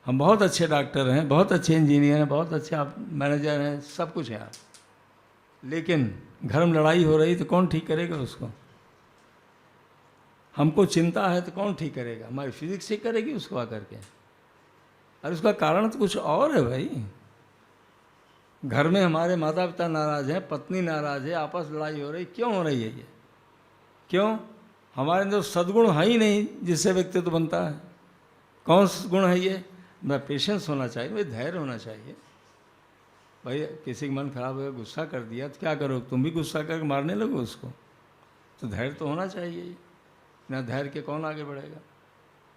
हम बहुत अच्छे डॉक्टर हैं, बहुत अच्छे इंजीनियर हैं, बहुत अच्छे आप मैनेजर हैं, सब कुछ है आप, लेकिन घर में लड़ाई हो रही तो कौन ठीक करेगा उसको? हमको चिंता है तो कौन ठीक करेगा? हमारी फिजिक्स ठीक करेगी उसको आकर के? और उसका कारण तो कुछ और है भाई। घर में हमारे माता पिता नाराज़ हैं, पत्नी नाराज़ है, आपस लड़ाई हो रही, क्यों हो रही है ये? क्यों? हमारे अंदर सद्गुण है ही नहीं जिससे व्यक्तित्व बनता है। कौन सा गुण है ये? भाई पेशेंस होना चाहिए, भाई धैर्य होना चाहिए। भाई किसी का मन खराब हो, गुस्सा कर दिया तो क्या करो, तुम भी गुस्सा करके मारने लगो उसको? तो धैर्य तो होना चाहिए। ना धैर्य के कौन आगे बढ़ेगा?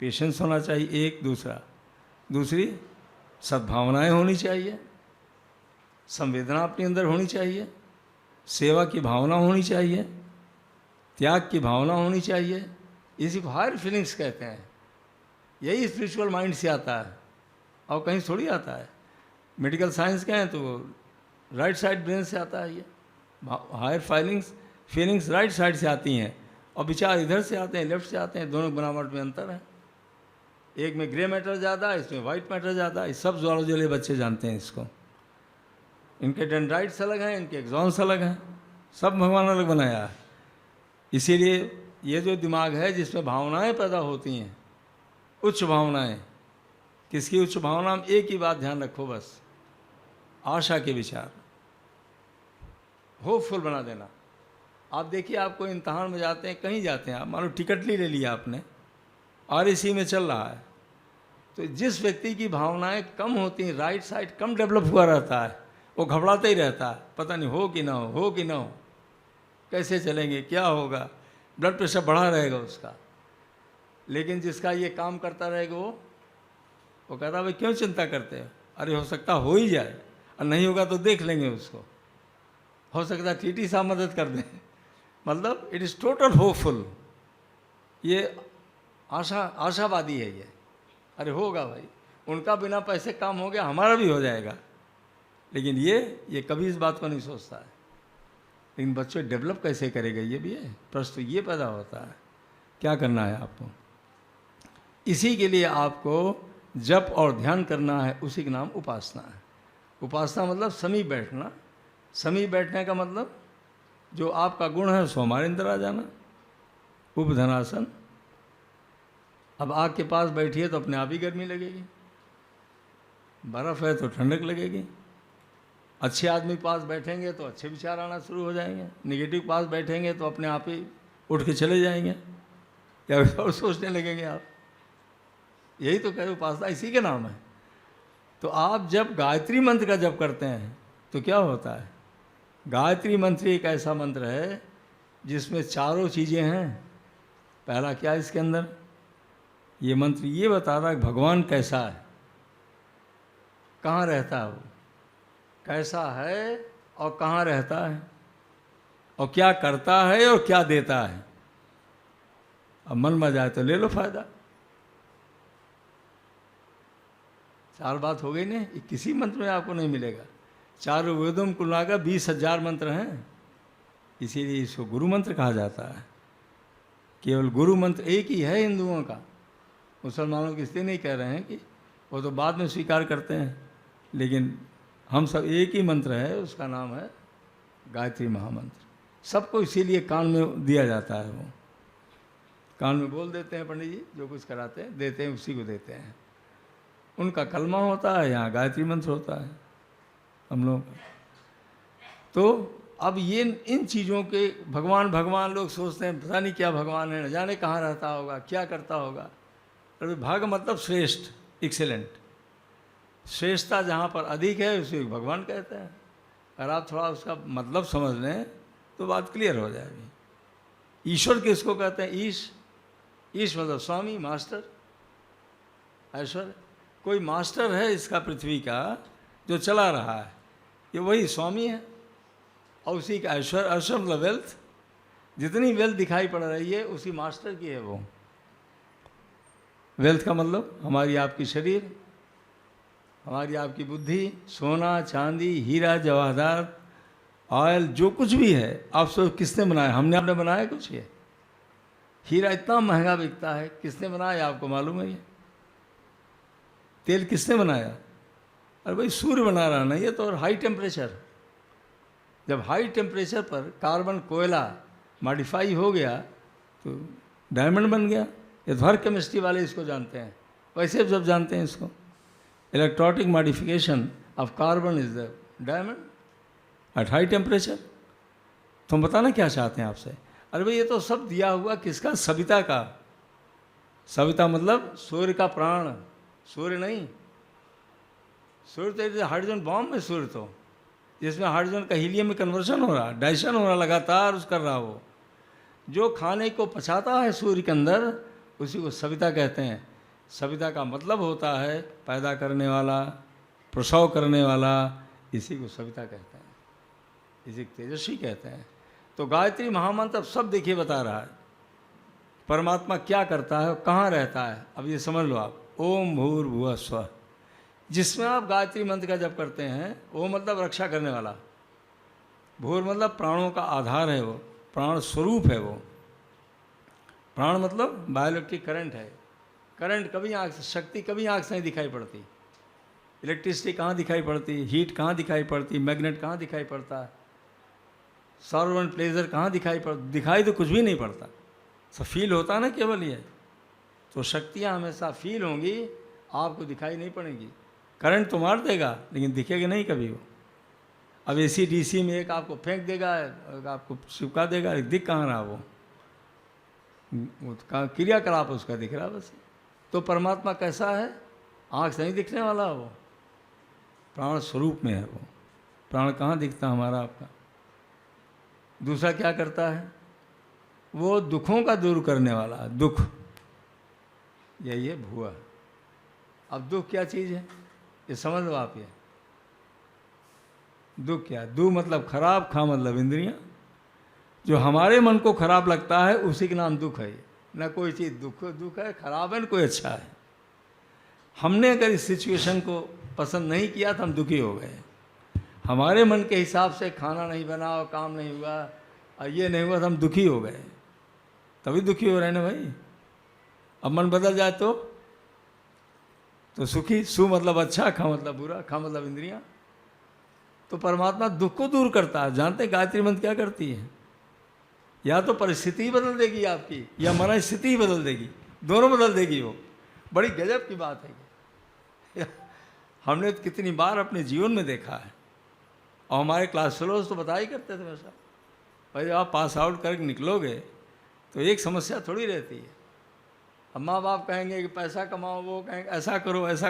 पेशेंस होना चाहिए एक। दूसरी सद्भावनाएं होनी चाहिए, संवेदना अपने अंदर होनी चाहिए, सेवा की भावना होनी चाहिए, त्याग की भावना होनी चाहिए। इसी को हायर फीलिंग्स कहते हैं। यही स्पिरिचुअल माइंड से आता है और कहीं थोड़ी आता है। मेडिकल साइंस कहें तो राइट साइड ब्रेन से आता है। ये हायर फीलिंग्स राइट साइड से आती हैं और विचार इधर से आते हैं, लेफ्ट से आते हैं। दोनों बनावट में अंतर है। एक में ग्रे मैटर ज़्यादा है, इसमें वाइट मैटर ज़्यादा है। सब ज़ूलॉजी बच्चे जानते हैं इसको। इनके डेंड्राइट्स अलग हैं, इनके एक्सॉन्स अलग हैं, सब भगवान अलग बनाया है। इसीलिए ये जो दिमाग है जिसमें भावनाएं पैदा होती हैं, उच्च भावनाएं, किसकी उच्च भावना? हम एक ही बात ध्यान रखो बस, आशा के विचार, होपफुल बना देना। आप देखिए, आपको इम्तहान में जाते हैं, कहीं जाते हैं आप, मान लो टिकट ले लिया आपने और इसी में चल रहा है, तो जिस व्यक्ति की भावनाएं कम होती हैं, राइट साइड कम डेवलप हुआ रहता है, वो घबराता ही रहता है, पता नहीं हो कि ना हो, हो कि ना हो, कैसे चलेंगे, क्या होगा, ब्लड प्रेशर बढ़ा रहेगा उसका। लेकिन जिसका ये काम करता रहेगा वो कहता भाई क्यों चिंता करते हो, अरे हो सकता हो ही जाए, और नहीं होगा तो देख लेंगे उसको, हो सकता है टीटी साहब मदद कर दें। मतलब इट इज़ टोटल होपफुल। ये आशावादी है ये। अरे होगा भाई, उनका बिना पैसे काम हो गया, हमारा भी हो जाएगा। लेकिन ये कभी इस बात को नहीं सोचता है। लेकिन बच्चे डेवलप कैसे करेगा ये भी है प्रश्न, तो ये पैदा होता है। क्या करना है आपको? इसी के लिए आपको जप और ध्यान करना है, उसी का नाम उपासना है। उपासना मतलब समीप बैठना। समीप बैठने का मतलब जो आपका गुण है सो हमारे अंदर आ जाना। उपधनासन। अब आग के पास बैठिए तो अपने आप ही गर्मी लगेगी, बर्फ़ है तो ठंडक लगेगी। अच्छे आदमी के पास बैठेंगे तो अच्छे विचार आना शुरू हो जाएंगे, नेगेटिव पास बैठेंगे तो अपने आप ही उठ के चले जाएंगे या और सोचने लगेंगे आप। यही तो कह रहे, उपासना इसी के नाम है। तो आप जब गायत्री मंत्र का जप करते हैं तो क्या होता है? गायत्री मंत्र एक ऐसा मंत्र है जिसमें चारों चीज़ें हैं। पहला क्या है इसके अंदर, ये मंत्र ये बता रहा है भगवान कैसा है, कहाँ रहता है वो, कैसा है और कहाँ रहता है, और क्या करता है और क्या देता है। अब मन में जाए तो ले लो फायदा। 4 बात हो गई ना, किसी मंत्र में आपको नहीं मिलेगा। चारों वेदों में कुल मिलाकर 20,000 मंत्र हैं, इसीलिए इसको गुरु मंत्र कहा जाता है। केवल गुरु मंत्र एक ही है हिंदुओं का, मुसलमानों की इसलिए नहीं कह रहे हैं कि वो तो बाद में स्वीकार करते हैं, लेकिन हम सब एक ही मंत्र है, उसका नाम है गायत्री महामंत्र। सबको इसीलिए कान में दिया जाता है, वो कान में बोल देते हैं पंडित जी, जो कुछ कराते हैं देते हैं उसी को देते हैं। उनका कलमा होता है, यहाँ गायत्री मंत्र होता है हम लोग। तो अब ये इन चीज़ों के भगवान भगवान लोग सोचते हैं, पता नहीं क्या भगवान है, न जाने कहाँ रहता होगा, क्या करता होगा। अरे भाग मतलब श्रेष्ठ, एक्सेलेंट। श्रेष्ठता जहाँ पर अधिक है उसे भगवान कहते हैं। अगर आप थोड़ा उसका मतलब समझ लें तो बात क्लियर हो जाएगी। ईश्वर किसको कहते हैं? ईश मतलब स्वामी, मास्टर, ऐश्वर्य। कोई मास्टर है इसका पृथ्वी का जो चला रहा है, ये वही स्वामी है। और उसी का ऐश्वर्य, ऐश्वर्य मतलब वेल्थ, जितनी वेल्थ दिखाई पड़ रही है उसी मास्टर की है वो। वेल्थ का मतलब हमारी आपकी शरीर, हमारी आपकी बुद्धि, सोना चांदी हीरा जवाहरात ऑयल, जो कुछ भी है। आप सोच किसने बनाया? हमने आपने बनाया कुछ? ये हीरा इतना महंगा बिकता है, किसने बनाया आपको मालूम है? ये तेल किसने बनाया? अरे भाई सूर्य बना रहा ना, ये तो हाई टेम्परेचर। जब हाई टेम्परेचर पर कार्बन कोयला मॉडिफाई हो गया तो डायमंड बन गया। ये तो हर केमिस्ट्री वाले इसको जानते हैं, वैसे जब जानते हैं इसको। Electronic modification of carbon is the diamond at high temperature. तो हम बताना क्या चाहते हैं आपसे? अरे भाई ये तो सब दिया हुआ किसका? सविता का। सविता मतलब सूर्य का प्राण, सूर्य नहीं। सूर्य तो हाइड्रोजन बॉम्ब में सूर्य, तो जिसमें हाइड्रोजन का हीलियम में कन्वर्शन हो रहा, डाइशन हो रहा लगातार, उस कर रहा वो जो खाने को पचाता है सूर्य के अंदर, उसी को सविता कहते हैं। सविता का मतलब होता है पैदा करने वाला, प्रसव करने वाला, इसी को सविता कहते हैं, इसी को तेजस्वी कहते हैं। तो गायत्री महामंत्र अब सब देखिए बता रहा है परमात्मा क्या करता है, कहाँ रहता है। अब ये समझ लो आप, ओम भूर्भुवः स्वः, जिसमें आप गायत्री मंत्र का जप करते हैं, ओम मतलब रक्षा करने वाला, भूर मतलब प्राणों का आधार है, वो प्राण स्वरूप है वो। प्राण मतलब बायोइलेक्ट्रिक करंट है। करंट कभी आँख से, शक्ति कभी आँख से नहीं दिखाई पड़ती। इलेक्ट्रिसिटी कहाँ दिखाई पड़ती, हीट कहाँ दिखाई पड़ती, मैग्नेट कहाँ दिखाई पड़ता है, सॉर्ब एंड प्लेजर कहाँ दिखाई पड़ता? दिखाई तो कुछ भी नहीं पड़ता, सब फील होता है ना केवल ये। तो शक्तियाँ हमेशा फील होंगी, आपको दिखाई नहीं पड़ेगी। करंट तो मार देगा लेकिन दिखेगा नहीं कभी वो। अब एसी डीसी में एक आपको फेंक देगा, आपको चिपका देगा, दिख कहाँ रहा वो क्रियाकलाप उसका दिख रहा बस। तो परमात्मा कैसा है? आँख से नहीं दिखने वाला वो, प्राण स्वरूप में है वो। प्राण कहाँ दिखता हमारा आपका? दूसरा क्या करता है? वो दुखों का दूर करने वाला, दुख, यही है भुआ। अब दुख क्या चीज़ है ये समझ लो आप। ये दुख क्या? दु मतलब खराब, खा मतलब इंद्रियां। जो हमारे मन को खराब लगता है उसी के नाम दुख है। ना कोई चीज़ दुख है, खराब है, ना कोई अच्छा है। हमने अगर इस सिचुएशन को पसंद नहीं किया तो हम दुखी हो गए। हमारे मन के हिसाब से खाना नहीं बना और काम नहीं हुआ और ये नहीं हुआ तो हम दुखी हो गए, तभी दुखी हो रहे हैं ना भाई। अब मन बदल जाए तो सुखी। सु मतलब अच्छा, खा मतलब बुरा, खा मतलब इंद्रियां। तो परमात्मा दुख को दूर करता है। जानते हैं गायत्री मंत्र क्या करती है? या तो परिस्थिति ही बदल देगी आपकी, या मन स्थिति ही बदल देगी, दोनों बदल देगी वो। बड़ी गजब की बात है। हमने तो कितनी बार अपने जीवन में देखा है, और हमारे क्लास फेलोज तो बता ही करते थे वैसा। भाई जब आप पास आउट करके निकलोगे तो एक समस्या थोड़ी रहती है। अब माँ बाप कहेंगे कि पैसा कमाओ, वो कहेंगे ऐसा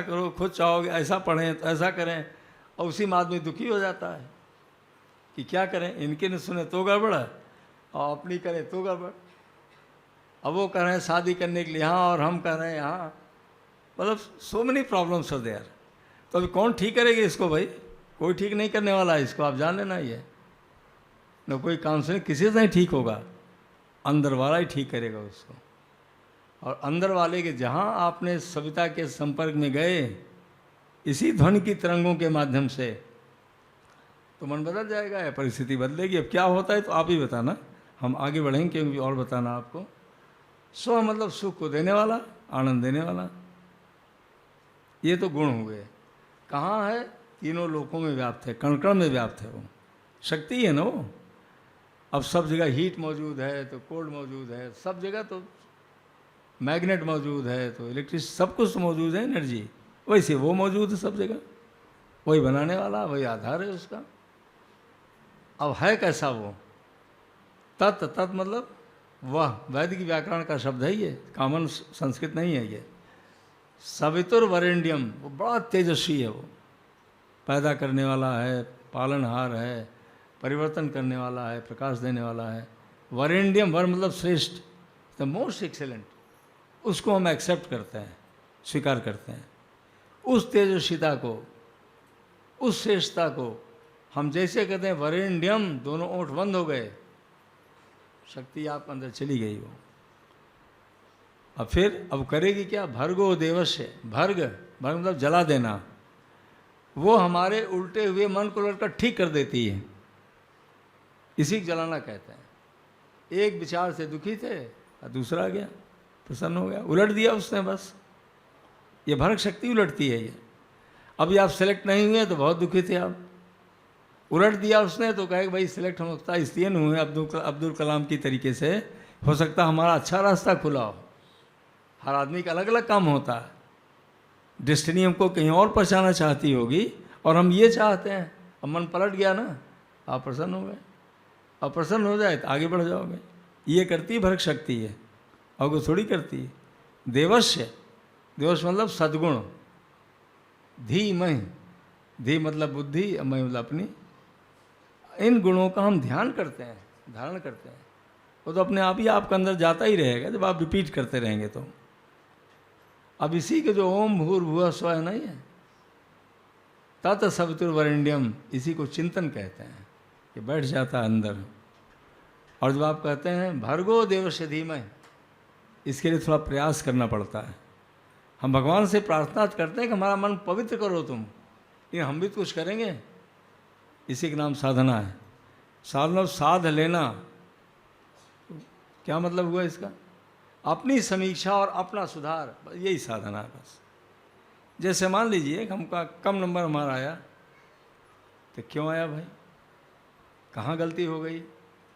करो, खुद चाहोगे ऐसा पढ़ें तो ऐसा करें, और उसी में आदमी दुखी हो जाता है कि क्या करें, इनके न सुने तो गड़बड़ है। और अपनी करें तो गड़बड़। अब वो कह रहे हैं शादी करने के लिए यहाँ, और हम कह रहे हैं यहाँ, मतलब सो मेनी प्रॉब्लम्स हो देयर। तो अभी कौन ठीक करेगा इसको भाई? कोई ठीक नहीं करने वाला है इसको, आप जान लेना। ये न कोई काउंसलिंग किसी से नहीं ठीक होगा, अंदर वाला ही ठीक करेगा उसको। और अंदर वाले के जहाँ आपने सविता के संपर्क में गए इसी ध्वनि की तरंगों के माध्यम से, तो मन बदल जाएगा, या परिस्थिति बदलेगी। अब क्या होता है तो आप ही बताना, हम आगे बढ़ेंगे क्योंकि और बताना आपको। स्व मतलब सुख को देने वाला, आनंद देने वाला, ये तो गुण हुए। कहाँ है? तीनों लोकों में व्याप्त है, कण कण में व्याप्त है, वो शक्ति है ना वो। अब सब जगह हीट मौजूद है तो कोल्ड मौजूद है, सब जगह तो मैग्नेट मौजूद है तो इलेक्ट्रिसिटी, सब कुछ तो मौजूद है, एनर्जी वैसे वो मौजूद है सब जगह, वही बनाने वाला, वही आधार है उसका। अब है कैसा वो? तत्, तत् मतलब वह, वैदिक व्याकरण का शब्द है ये, कॉमन संस्कृत नहीं है ये। सवितुर्वरेण्यम, वो बड़ा तेजस्वी है, वो पैदा करने वाला है, पालनहार है, परिवर्तन करने वाला है, प्रकाश देने वाला है। वरेण्यम, वर मतलब श्रेष्ठ, द मोस्ट एक्सेलेंट, उसको हम एक्सेप्ट करते हैं, स्वीकार करते हैं। उस तेजस्विता को, उस श्रेष्ठता को हम जैसे कहते हैं वरेण्यम, दोनों ओंठ बंद हो गए, शक्ति आप अंदर चली गई वो। अब फिर अब करेगी क्या? भर्गो देवस्य, भर्ग, भर्ग मतलब जला देना, वो हमारे उल्टे हुए मन को लड़कर ठीक कर देती है, इसी को जलाना कहते हैं। एक विचार से दुखी थे और दूसरा आ गया, प्रसन्न हो गया, उलट दिया उसने, बस ये भर्ग शक्ति उलटती है ये। अभी आप सेलेक्ट नहीं हुए तो बहुत दुखी थे आप, उलट दिया उसने तो कहे भाई सिलेक्ट हो सकता इसलिए नहीं हुए अब्दुल कलाम की तरीके से, हो सकता हमारा अच्छा रास्ता खुला हो। हर आदमी का अलग अलग काम होता है, डेस्टिनी हमको कहीं और पहुँचाना चाहती होगी और हम ये चाहते हैं। अब मन पलट गया ना, आप प्रसन्न हो गए, अब प्रसन्न हो जाए तो आगे बढ़ जाओगे। ये करती है भर्ग शक्ति है, और वो थोड़ी करती है। देवस्य, देवस्य मतलब सद्गुण, धीमहि, धी मतलब बुद्धि, महि मतलब अपनी, इन गुणों का हम ध्यान करते हैं, धारण करते हैं, वो तो अपने आप ही आपके अंदर जाता ही रहेगा जब आप रिपीट करते रहेंगे तो। अब इसी के जो ओम भूर्भुवः स्वः है नहीं है, तत् सवितुर्वरेण्यम, इसी को चिंतन कहते हैं कि बैठ जाता है अंदर। और जब आप कहते हैं भर्गो देवस्य धीमहि, इसके लिए थोड़ा प्रयास करना पड़ता है। हम भगवान से प्रार्थना करते हैं कि हमारा मन पवित्र करो तुम, लेकिन हम भी तो कुछ करेंगे, इसी का नाम साधना है। साधना साध लेना, क्या मतलब हुआ इसका? अपनी समीक्षा और अपना सुधार, यही साधना है बस। जैसे मान लीजिए हमका कम नंबर हमारा आया, तो क्यों आया भाई, कहाँ गलती हो गई?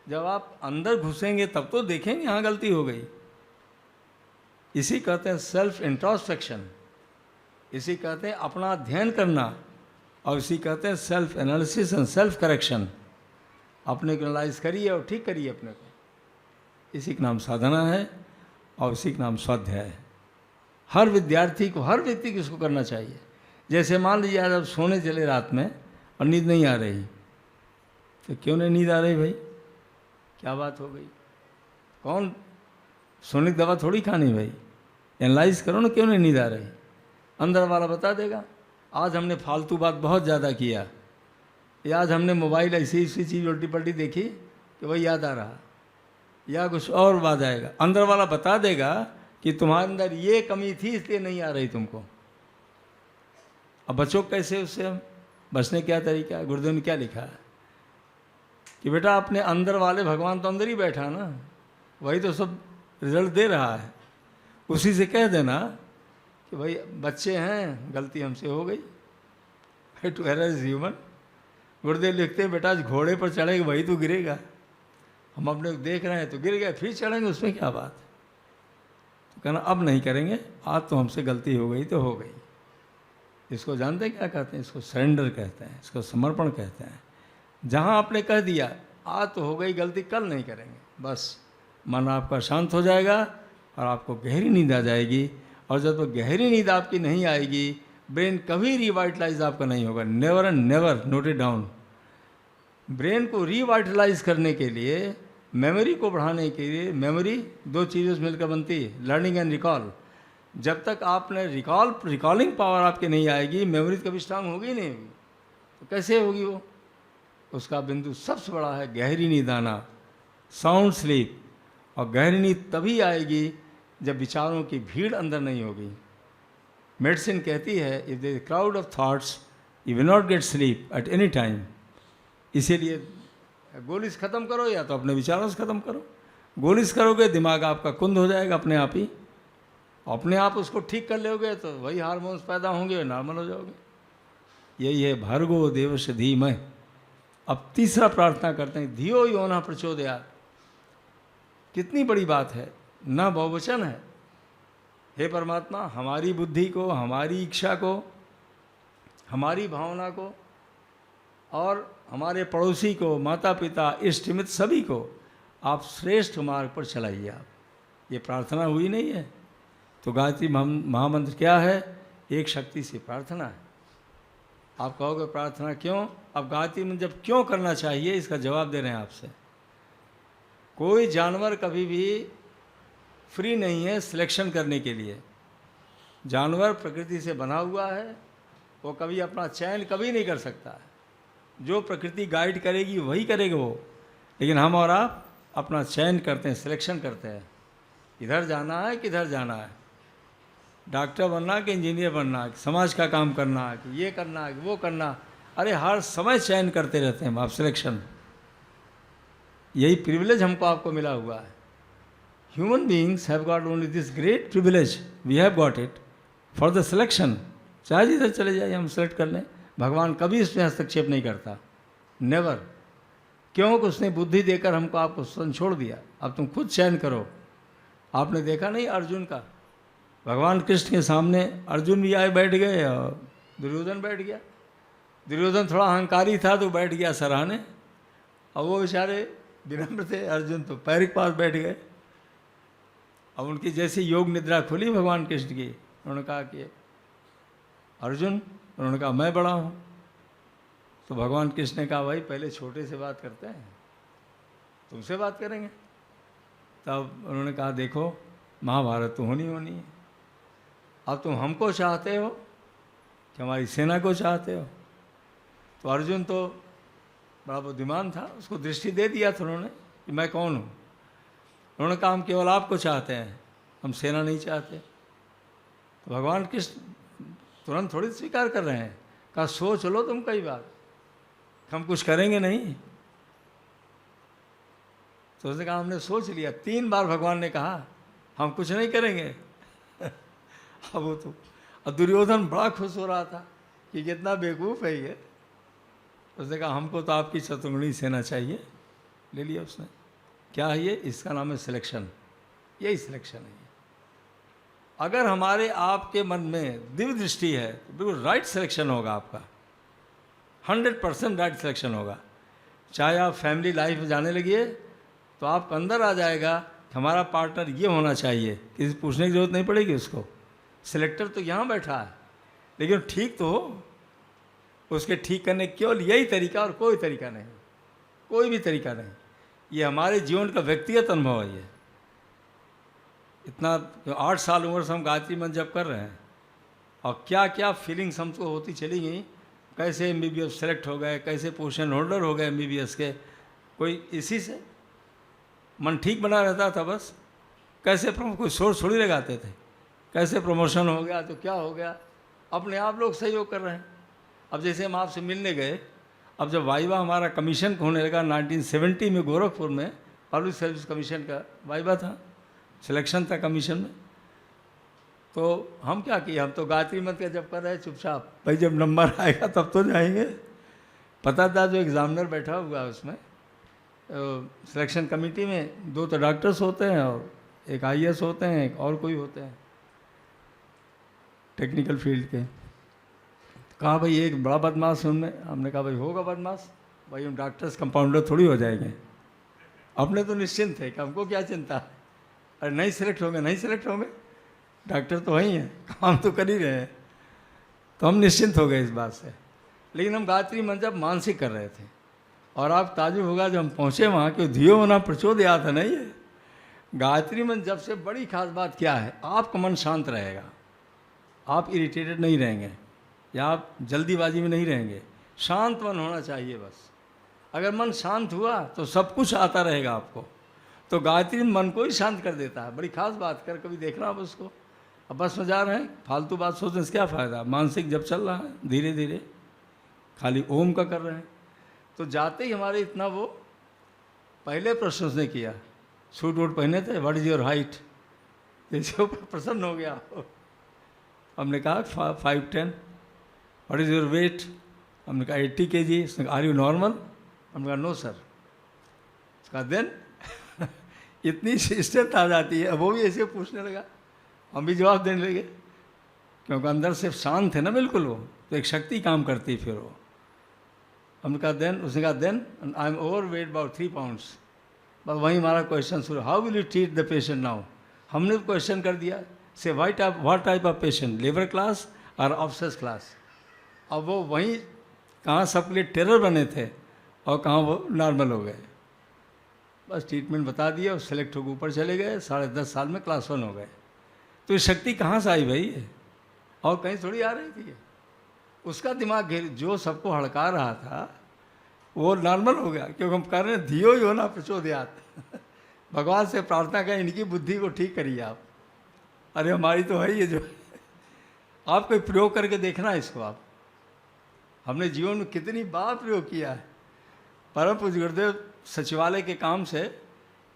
जब आप अंदर घुसेंगे तब तो देखेंगे यहाँ गलती हो गई। इसी कहते हैं सेल्फ इंट्रोस्पेक्शन, इसी कहते हैं अपना अध्ययन करना, और इसी कहते हैं self analysis and self correction. अपने को एनालाइज करिए और ठीक करिए अपने को, इसी का नाम साधना है और इसी का नाम स्वाध्याय है। हर विद्यार्थी को, हर व्यक्ति को इसको करना चाहिए। जैसे मान लीजिए आज आप सोने चले रात में और नींद नहीं आ रही, तो क्यों नहीं नींद आ रही भाई, क्या बात हो गई? कौन सोने की दवा थोड़ी खानी भाई, एनालाइज करो ना क्यों नहीं नींद आ रही, अंदर वाला बता देगा। आज हमने फालतू बात बहुत ज़्यादा किया, या आज हमने मोबाइल ऐसी चीज़ उल्टी पल्टी देखी कि वही याद आ रहा, या कुछ और बात आएगा, अंदर वाला बता देगा कि तुम्हारे अंदर ये कमी थी इसलिए नहीं आ रही तुमको। अब बचो कैसे उससे? हम बचने क्या तरीका है? गुरुदेव ने क्या लिखा है कि बेटा अपने अंदर वाले भगवान तो अंदर ही बैठा ना, वही तो सब रिजल्ट दे रहा है। उसी से कह देना कि भाई बच्चे हैं, गलती हमसे हो गई, टू एरर इज ह्यूमन। गुरुदेव लिखते हैं बेटा आज घोड़े पर चढ़ेगा वही तो गिरेगा, हम अपने देख रहे हैं तो गिर गए, फिर चढ़ेंगे, उसमें क्या बात है? तो कहना अब नहीं करेंगे, आज तो हमसे गलती हो गई तो हो गई। इसको जानते हैं क्या कहते हैं? इसको सरेंडर कहते हैं, इसको समर्पण कहते हैं। जहाँ आपने कह दिया आज तो हो गई गलती, कल नहीं करेंगे, बस मन आपका शांत हो जाएगा और आपको गहरी नींद आ जाएगी। और जब तो गहरी नींद आपकी नहीं आएगी, ब्रेन कभी रिवाइटलाइज आपका नहीं होगा। Never and never, note it down. Brain को रिवाइटलाइज करने के लिए मेमोरी को बढ़ाने के लिए, मेमोरी दो चीज़ों से मिलकर बनती है, लर्निंग एंड रिकॉल। जब तक आपने रिकॉलिंग पावर आपकी नहीं आएगी, मेमोरी कभी स्ट्रांग होगी ही नहीं होगी। तो कैसे होगी वो? उसका बिंदु सबसे बड़ा है गहरी नींद आना, साउंड स्लीप। और गहरी नींद तभी आएगी जब विचारों की भीड़ अंदर नहीं होगी। मेडिसिन कहती है if there is crowd of thoughts you will not get sleep at any time. इसीलिए गोली से ख़त्म करो या तो अपने विचारों से ख़त्म करो। गोली से करोगे दिमाग आपका कुंद हो जाएगा अपने आप ही, अपने आप उसको ठीक कर लोगे तो वही हार्मोन्स पैदा होंगे, नॉर्मल हो जाओगे। यही है भर्गो देवस्य धीमहि। अब तीसरा प्रार्थना करते हैं, धियो यो न प्रचोदयात्। कितनी बड़ी बात है, न बहुवचन है। हे परमात्मा, हमारी बुद्धि को, हमारी इच्छा को, हमारी भावना को और हमारे पड़ोसी को, माता पिता, इष्ट मित्र सभी को आप श्रेष्ठ मार्ग पर चलाइए। आप ये प्रार्थना हुई नहीं है तो गायत्री महामंत्र क्या है? एक शक्ति से प्रार्थना है। आप कहोगे प्रार्थना क्यों? अब गायत्री मंत्र जब क्यों करना चाहिए इसका जवाब दे रहे हैं आपसे। कोई जानवर कभी भी फ्री नहीं है सिलेक्शन करने के लिए। जानवर प्रकृति से बना हुआ है, वो कभी अपना चयन कभी नहीं कर सकता है। जो प्रकृति गाइड करेगी वही करेगा वो। लेकिन हम और आप अपना चयन करते हैं, सिलेक्शन करते हैं, इधर जाना है किधर जाना है, डॉक्टर बनना कि इंजीनियर बनना, कि समाज का काम करना है, कि ये करना है कि वो करना। अरे हर समय चयन करते रहते हैं आप, सिलेक्शन। यही प्रिविलेज हमको आपको मिला हुआ है। Human beings have got only this great privilege, we have got it for the selection. चाहे जिधर चले जाइए हम सेलेक्ट कर लें। भगवान कभी इसमें हस्तक्षेप नहीं करता, नेवर। क्योंकि उसने बुद्धि देकर हमको आपको स्वतंत्र छोड़ दिया। अब तुम खुद चयन करो। आपने देखा नहीं अर्जुन का, भगवान कृष्ण के सामने अर्जुन भी आए बैठ गए और दुर्योधन बैठ गया। दुर्योधन थोड़ा अहंकारी था तो बैठ गया सराहने, और वो बेचारे विनम्र थे, अर्जुन तो पैर के पास बैठ गए। अब उनकी जैसी योग निद्रा खुली भगवान कृष्ण की, उन्होंने कहा कि अर्जुन, उन्होंने कहा मैं बड़ा हूँ। तो भगवान कृष्ण ने कहा भाई पहले छोटे से बात करते हैं, तुमसे बात करेंगे। तब उन्होंने कहा देखो महाभारत तो होनी होनी है। अब तुम हमको चाहते हो कि हमारी सेना को चाहते हो? तो अर्जुन तो बड़ा बुद्धिमान था, उसको दृष्टि दे दिया था उन्होंने कि मैं कौन हूँ। उन्होंने कहा हम केवल आपको चाहते हैं, हम सेना नहीं चाहते। तो भगवान कृष्ण तुरंत थोड़ी स्वीकार कर रहे हैं। कहा सोच लो तुम कई बार, हम कुछ करेंगे नहीं। तो उसने कहा हमने सोच लिया। 3 बार भगवान ने कहा हम कुछ नहीं करेंगे। अब वो तो, और दुर्योधन बड़ा खुश हो रहा था कि कितना बेवकूफ़ है ये। उसने कहा हमको तो आपकी शत्रुघ्नी सेना चाहिए। ले लिया उसने। क्या है ये? इसका नाम है सिलेक्शन। यही सिलेक्शन है। अगर हमारे आपके मन में दिव्य दृष्टि है तो बिल्कुल राइट सिलेक्शन होगा आपका, 100% राइट सिलेक्शन होगा। चाहे आप फैमिली लाइफ में जाने लगिए तो आपको अंदर आ जाएगा कि हमारा पार्टनर ये होना चाहिए, किसी पूछने की जरूरत नहीं पड़ेगी उसको। सिलेक्टर तो यहाँ बैठा है, लेकिन ठीक तो हो। उसके ठीक करने केवल यही तरीका और कोई तरीका नहीं, कोई भी तरीका नहीं। ये हमारे जीवन का व्यक्तिगत अनुभव है। ये इतना 8 साल उम्र से हम गायत्री मंत्र जप कर रहे हैं, और क्या क्या फीलिंग्स हमको होती चली गई। कैसे MBBS सेलेक्ट हो गए, कैसे पोजीशन होल्डर हो गए MBBS के, कोई इसी से मन ठीक बना रहता था बस। कैसे कोई सोच थोड़ी लगाते थे, कैसे प्रमोशन हो गया तो क्या हो गया, अपने आप लोग सहयोग कर रहे हैं। अब जैसे हम आपसे मिलने गए, अब जब वाइवा हमारा कमीशन होने लगा 1970 में गोरखपुर में, पब्लिक सर्विस कमीशन का वाइवा था, सिलेक्शन था कमीशन में। तो हम क्या किए, हम तो गायत्री मंत्र जब कर रहे चुपचाप, भाई जब नंबर आएगा तब तो जाएंगे। पता था जो एग्जामिनर बैठा हुआ है उसमें सिलेक्शन कमेटी में 2 तो डॉक्टर्स होते हैं और एक IAS होते हैं, एक और कोई होते हैं टेक्निकल फील्ड के। कहा भाई एक बड़ा बदमाश है उनमें। हमने कहा भाई होगा बदमाश, भाई हम डॉक्टर्स कंपाउंडर थोड़ी हो जाएंगे। अपने तो निश्चिंत थे कि हमको क्या चिंता है, अरे नहीं सिलेक्ट होंगे नहीं सिलेक्ट होंगे, डॉक्टर तो वही हैं, काम तो कर ही रहे हैं। तो हम निश्चिंत हो गए इस बात से। लेकिन हम गायत्री मंत्र जब मानसिक कर रहे थे, और आप ताजुब होगा जब हम पहुँचे वहाँ कि धियो होना प्रचोदयात नहीं है। गायत्री मंत्र जब से बड़ी खास बात क्या है, आपका मन शांत रहेगा, आप इरिटेटेड नहीं रहेंगे या आप जल्दीबाजी में नहीं रहेंगे, शांत मन होना चाहिए बस। अगर मन शांत हुआ तो सब कुछ आता रहेगा आपको। तो गायत्री मन को ही शांत कर देता है, बड़ी खास बात। कर कभी देखना आप उसको। अब बस में जा रहे हैं, फालतू बात सोचने से क्या फ़ायदा। मानसिक जब चल रहा है धीरे धीरे, खाली ओम का कर रहे हैं। तो जाते ही हमारे इतना वो पहले प्रश्न उसने किया, सूट वूट पहने थे, व्हाट इज़ योर हाइट, जैसे ऊपर प्रसन्न हो गया। हमने कहा 5'10", व्हाट इज़ योर वेट, हमने कहा 80 kg। उसने कहा आर यू नॉर्मल, हमने कहा नो सर। उसका देन इतनी स्ट्रेंथ आ जाती है। अब वो भी ऐसे पूछने लगा, हम भी जवाब देने लगे, क्योंकि अंदर से शांत है ना बिल्कुल वो, तो एक शक्ति काम करती फिर वो। हमने कहा देन, उसने कहा then I am over weight about 3 pounds। बस वहीं हमारा क्वेश्चन शुरू, how will you treat the patient now. हमने क्वेश्चन कर दिया, say what type of patient, liver class और ऑब्सेस क्लास। अब वो वहीं कहाँ सबके लिए टेरर बने थे और कहाँ वो नॉर्मल हो गए। बस ट्रीटमेंट बता दिया, सेलेक्ट होकर ऊपर चले गए, 10.5 साल में क्लास 1 हो गए। तो ये शक्ति कहाँ से आई भाई, और कहीं थोड़ी आ रही थी। उसका दिमाग घेर जो सबको हड़का रहा था वो नॉर्मल हो गया, क्योंकि हम कह रहे हैं धियो ही होना प्रचोदयात। भगवान से प्रार्थना करें इनकी बुद्धि को ठीक करिए आप। अरे हमारी तो है ये जो आप कोई प्रयोग करके देखना इसको आप। हमने जीवन में कितनी बार प्रयोग किया है। परम पूज्य गुरुदेव सचिवालय के काम से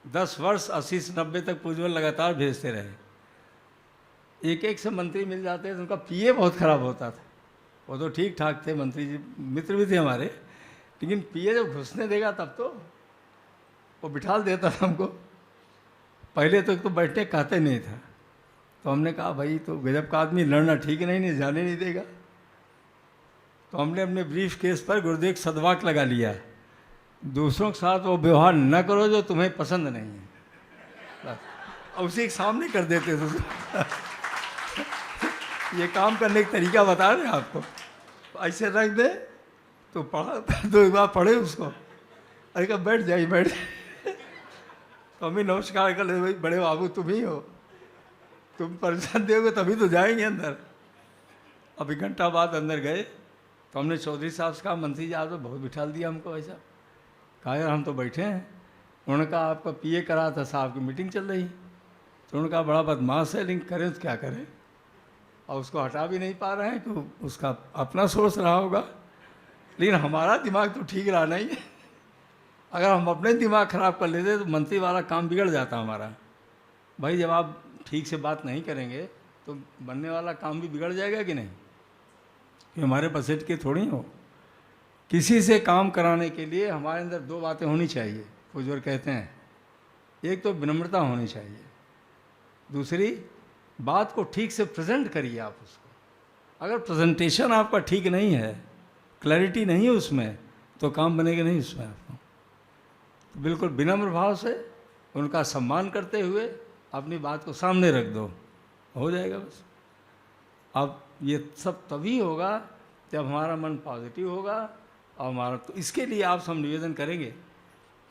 10 वर्ष 80 से 90 तक पूज्य लगातार भेजते रहे। एक से मंत्री मिल जाते थे, उनका पीए बहुत ख़राब होता था। वो तो ठीक ठाक थे, मंत्री जी मित्र भी थे हमारे, लेकिन पीए जब घुसने देगा तब तो वो बिठाल देता था हमको। पहले तो बैठने कहते नहीं था। तो हमने कहा भाई तो गजब का आदमी, लड़ना ठीक नहीं जाने नहीं देगा। तो हमने अपने ब्रीफ केस पर गुरुदेव सदवाक लगा लिया, दूसरों के साथ वो व्यवहार न करो जो तुम्हें पसंद नहीं है, बस। और उसी के सामने कर देते थे। ये काम करने का तरीका बता रहे हैं आपको। ऐसे रख दे तो पढ़ा, तो एक बार पढ़े उसको, अरे कहा बैठ जाइए बैठ। तो हम ही नमस्कार कर ले, भाई बड़े बाबू तुम ही हो, तुम परेशान दोगे तभी तो जाएंगे अंदर। अब 1 घंटा बाद अंदर गए तो हमने चौधरी साहब से कहा, मंत्री जी आप तो बहुत बिठाल दिया हमको ऐसा। कहा यार हम तो बैठे हैं। उन्होंने कहा आपका पीए करा था साहब की मीटिंग चल रही। तो उन्होंने कहा बड़ा बदमाश है, लेकिन करें तो क्या करें। और उसको हटा भी नहीं पा रहे हैं कि उसका अपना सोच रहा होगा, लेकिन हमारा दिमाग तो ठीक रहा नहीं। अगर हम अपने दिमाग ख़राब कर लेते तो मंत्री वाला काम बिगड़ जाता हमारा। भाई जब आप ठीक से बात नहीं करेंगे तो बनने वाला काम भी बिगड़ जाएगा कि नहीं, कि हमारे बजट के थोड़ी हो। किसी से काम कराने के लिए हमारे अंदर 2 बातें होनी चाहिए, बुजुर्ग कहते हैं। एक तो विनम्रता होनी चाहिए, दूसरी बात को ठीक से प्रेजेंट करिए आप उसको। अगर प्रेजेंटेशन आपका ठीक नहीं है, क्लैरिटी नहीं है उसमें, तो काम बनेगा नहीं उसमें आपको। तो बिल्कुल विनम्र भाव से उनका सम्मान करते हुए अपनी बात को सामने रख दो, हो जाएगा बस। अब ये सब तभी होगा जब हमारा मन पॉजिटिव होगा। और हमारा तो इसके लिए आप सब निवेदन करेंगे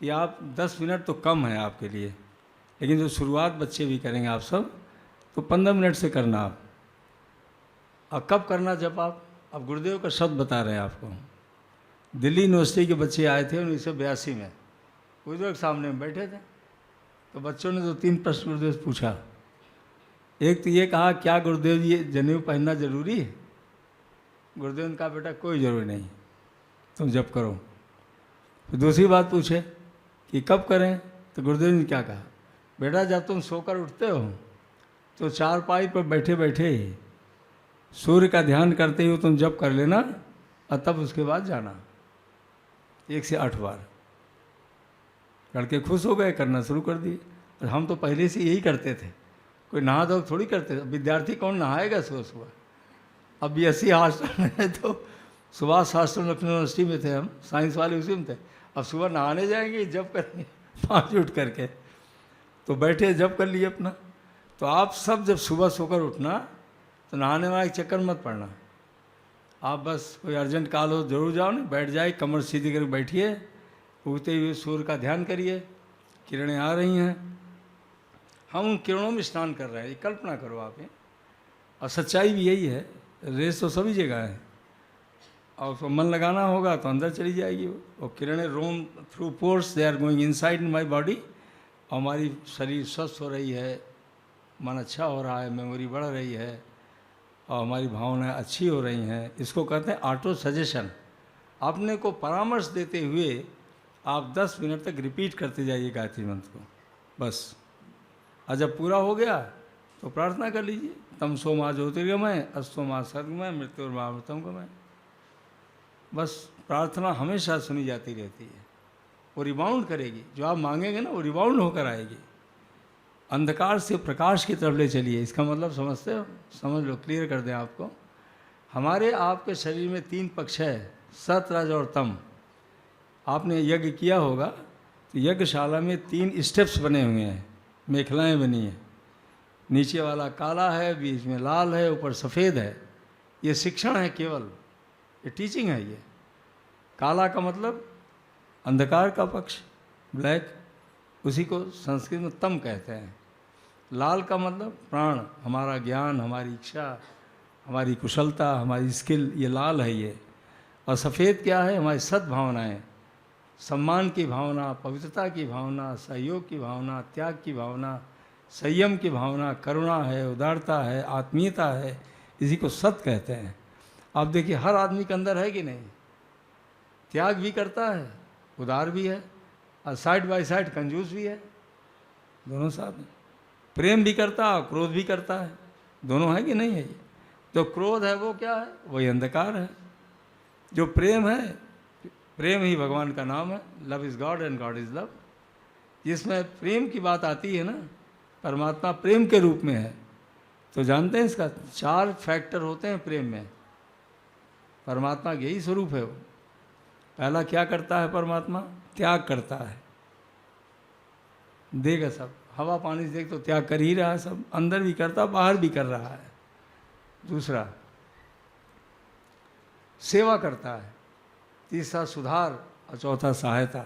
कि आप 10 मिनट तो कम है आपके लिए, लेकिन जो शुरुआत बच्चे भी करेंगे आप सब, तो 15 मिनट से करना आप। अब कब करना, जब आप, अब गुरुदेव का शब्द बता रहे हैं आपको। दिल्ली यूनिवर्सिटी के बच्चे आए थे 1982 में, गुरुदेव के सामने में बैठे थे। तो बच्चों ने 2-3 प्रश्न गुरुदेव से पूछा। एक तो ये कहा, क्या गुरुदेव ये जनेऊ पहनना जरूरी है। गुरुदेव ने कहा बेटा कोई ज़रूरी नहीं, तुम जब करो। फिर दूसरी बात पूछे कि कब करें, तो गुरुदेव ने क्या कहा, बेटा जब तुम सोकर उठते हो तो चारपाई पर बैठे बैठे ही सूर्य का ध्यान करते हुए तुम जब कर लेना, और तब उसके बाद जाना 1 से 8 बार। लड़के खुश हो गए, करना शुरू कर दिए। और हम तो पहले से यही करते थे, कोई नहा धो थोड़ी करते थे। विद्यार्थी कौन नहाएगा सुबह सुबह। अब BSc हॉस्टल में तो सुभाष हॉस्टल लखनऊ यूनिवर्सिटी में थे हम, साइंस वाले उसी में थे। अब सुबह नहाने जाएंगे, जब करेंगे 5 उठ करके, तो बैठे जब कर लिए अपना। तो आप सब जब सुबह सोकर उठना तो नहाने वाले चक्कर मत पड़ना। आप बस कोई अर्जेंट कॉल हो जरूर जाओ, नहीं बैठ जाए, कमर सीधी करके बैठिए, उगते हुए सूर्य का ध्यान करिए, किरणें आ रही हैं, हम उन किरणों में स्नान कर रहे हैं, ये कल्पना करो आप। ये और सच्चाई भी यही है, रेस तो सभी जगह है, और उसको मन लगाना होगा तो अंदर चली जाएगी वो। और किरणें roam through pores, they are going inside in my body, और हमारी शरीर स्वस्थ हो रही है, मन अच्छा हो रहा है, मेमोरी बढ़ रही है, और हमारी भावनाएं अच्छी हो रही हैं। इसको कहते हैं ऑटो सजेशन। अपने को परामर्श देते हुए आप 10 मिनट तक रिपीट करते जाइए गायत्री मंत्र को, बस। और जब पूरा हो गया तो प्रार्थना कर लीजिए, तमसो माँ ज्योतिर्गमय, अस्तो माँ सद्गमय, मृत्युर्मामृतम गमय। बस प्रार्थना हमेशा सुनी जाती रहती है, वो रिबाउंड करेगी, जो आप मांगेंगे ना वो रिबाउंड होकर आएगी। अंधकार से प्रकाश की तरफ ले चलिए, इसका मतलब समझते हो? समझ लो, क्लियर कर दें आपको। हमारे आपके शरीर में 3 पक्ष है, सत, रज और तम। आपने यज्ञ किया होगा तो यज्ञशाला में 3 स्टेप्स बने हुए हैं, मेखलाएं बनी हैं। नीचे वाला काला है, बीच में लाल है, ऊपर सफ़ेद है। ये शिक्षण है केवल, ये टीचिंग है। ये काला का मतलब अंधकार का पक्ष, ब्लैक, उसी को संस्कृत में तम कहते हैं। लाल का मतलब प्राण, हमारा ज्ञान, हमारी इच्छा, हमारी कुशलता, हमारी स्किल, ये लाल है ये। और सफ़ेद क्या है? हमारी सद्भावनाएँ, सम्मान की भावना, पवित्रता की भावना, सहयोग की भावना, त्याग की भावना, संयम की भावना, करुणा है, उदारता है, आत्मीयता है, इसी को सत कहते हैं। आप देखिए हर आदमी के अंदर है कि नहीं? त्याग भी करता है, उदार भी है, और साइड बाय साइड कंजूस भी है, दोनों साथ में। प्रेम भी करता है, क्रोध भी करता है, दोनों है कि नहीं है? ये जो क्रोध है वो क्या है? वही अंधकार है। जो प्रेम है, प्रेम ही भगवान का नाम है। Love is God and God is love. जिसमें प्रेम की बात आती है ना, परमात्मा प्रेम के रूप में है, तो जानते हैं इसका 4 फैक्टर होते हैं प्रेम में। परमात्मा यही स्वरूप है वो। पहला क्या करता है परमात्मा? त्याग करता है, देगा सब, हवा पानी से देख तो त्याग कर ही रहा है, सब अंदर भी करता, बाहर भी कर रहा है। दूसरा सेवा करता है, तीसरा सुधार, और चौथा सहायता।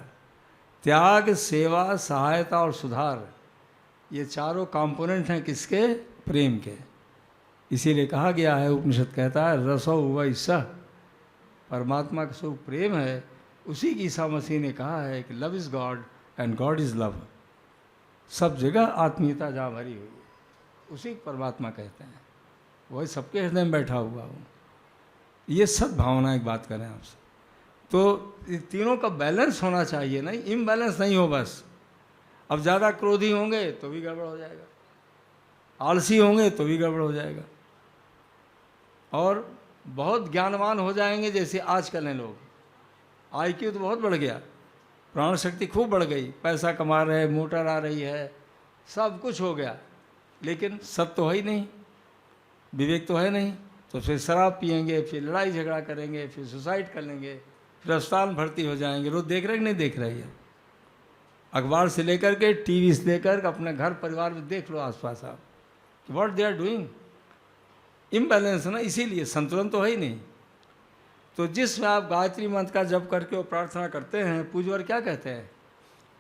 त्याग, सेवा, सहायता और सुधार, ये चारों कंपोनेंट हैं किसके? प्रेम के। इसीलिए कहा गया है, उपनिषद कहता है रसो वै सह, परमात्मा का स्वरूप प्रेम है। उसी की ईसा मसीह ने कहा है कि love is God and God is love. सब जगह आत्मीयता जहाँ भरी हुई है, उसी को परमात्मा कहते हैं। वही सबके हृदय में बैठा हुआ हो। ये सद्भावना एक बात करें आपसे, तो इन तीनों का बैलेंस होना चाहिए, नहीं इम्बैलेंस नहीं हो बस। अब ज़्यादा क्रोधी होंगे तो भी गड़बड़ हो जाएगा, आलसी होंगे तो भी गड़बड़ हो जाएगा, और बहुत ज्ञानवान हो जाएंगे जैसे आजकल हैं लोग। IQ तो बहुत बढ़ गया, प्राण शक्ति खूब बढ़ गई, पैसा कमा रहे, मोटर आ रही है, सब कुछ हो गया, लेकिन सत्य तो है ही नहीं, विवेक तो है नहीं। तो फिर शराब पिएंगे, फिर लड़ाई झगड़ा करेंगे, फिर सुसाइड कर लेंगे, फिर अस्पताल भर्ती हो जाएंगे। रोज देख रहे कि नहीं देख रहे हैं? अखबार से लेकर के टीवी से लेकर अपने घर परिवार में देख लो आसपास आप कि what they are doing. Imbalance है ना, इसीलिए संतुलन तो है ही नहीं। तो जिसमें आप गायत्री मंत्र का जप करके और प्रार्थना करते हैं, पूज्यवर क्या कहते हैं?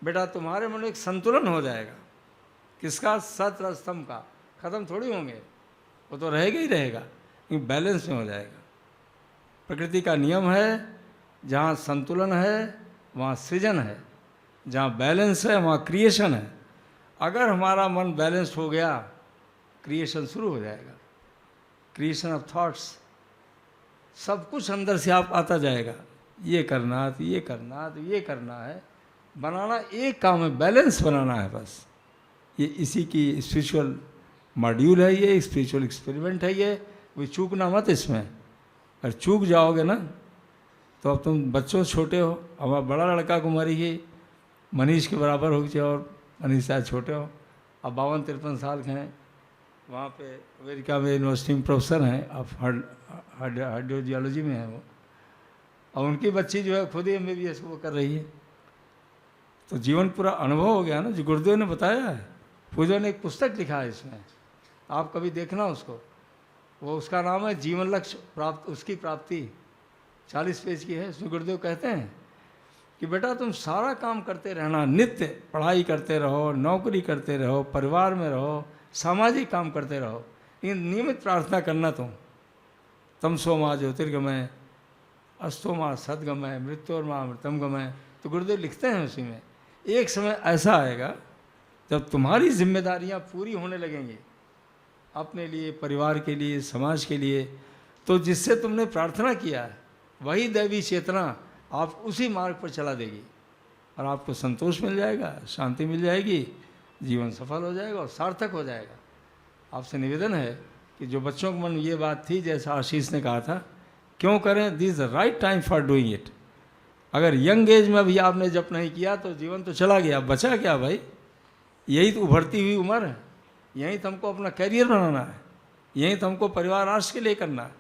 बेटा तुम्हारे मन में एक संतुलन हो जाएगा। किसका? सत रज तम का। खत्म थोड़ी होंगे, वो तो रहेगा ही रहेगा, क्योंकि बैलेंस में हो जाएगा। प्रकृति का नियम है, जहाँ संतुलन है वहाँ सृजन है, जहाँ बैलेंस है वहाँ क्रिएशन है। अगर हमारा मन बैलेंस हो गया, क्रिएशन शुरू हो जाएगा, क्रिएशन ऑफ थॉट्स। सब कुछ अंदर से आप आता जाएगा, ये करना तो ये करना तो ये करना है, बनाना एक काम है, बैलेंस बनाना है बस। ये इसी की स्पिरिचुअल मॉड्यूल है, ये स्पिरिचुअल एक्सपेरिमेंट है ये। कोई चूकना मत इसमें। अगर चूक जाओगे ना तो अब तुम बच्चों छोटे हो, हमारा बड़ा लड़का कुमारी ही मनीष के बराबर हो गए, और मनीष शायद छोटे हो, अब 52-53 साल के हैं। वहाँ पे अमेरिका में यूनिवर्सिटी में प्रोफेसर हैं, अब हार्डियोलॉजी में है वो, और उनकी बच्ची जो है खुद ही MBBS वो कर रही है। तो जीवन पूरा अनुभव हो गया ना, जो गुरुदेव ने बताया है। पूजा ने एक पुस्तक लिखा है इसमें, आप कभी देखना उसको, वो उसका नाम है जीवन लक्ष्य प्राप्त, उसकी प्राप्ति, 40 पेज की है। उसमें गुरुदेव कहते हैं कि बेटा तुम सारा काम करते रहना, नित्य पढ़ाई करते रहो, नौकरी करते रहो, परिवार में रहो, सामाजिक काम करते रहो, लेकिन नियमित प्रार्थना करना तुम। तमसो माँ ज्योतिर्गमय, अस्तो माँ सद्गमय, मृत्योर्मा अमृतम गमय। तो गुरुदेव लिखते हैं उसी में, एक समय ऐसा आएगा जब तुम्हारी जिम्मेदारियां पूरी होने लगेंगी अपने लिए, परिवार के लिए, समाज के लिए, तो जिससे तुमने प्रार्थना किया है वही दैवी चेतना आप उसी मार्ग पर चला देगी और आपको संतोष मिल जाएगा, शांति मिल जाएगी, जीवन सफल हो जाएगा और सार्थक हो जाएगा। आपसे निवेदन है कि जो बच्चों के मन में ये बात थी, जैसा आशीष ने कहा था, क्यों करें, this the right time for doing it. अगर यंग एज में भी आपने जप नहीं किया तो जीवन तो चला गया, बचा क्या भाई? यही तो उभरती हुई उम्र है, यहीं तो हमको अपना कैरियर बनाना है, यहीं तो हमको परिवार राष्ट्र के लिए करना है।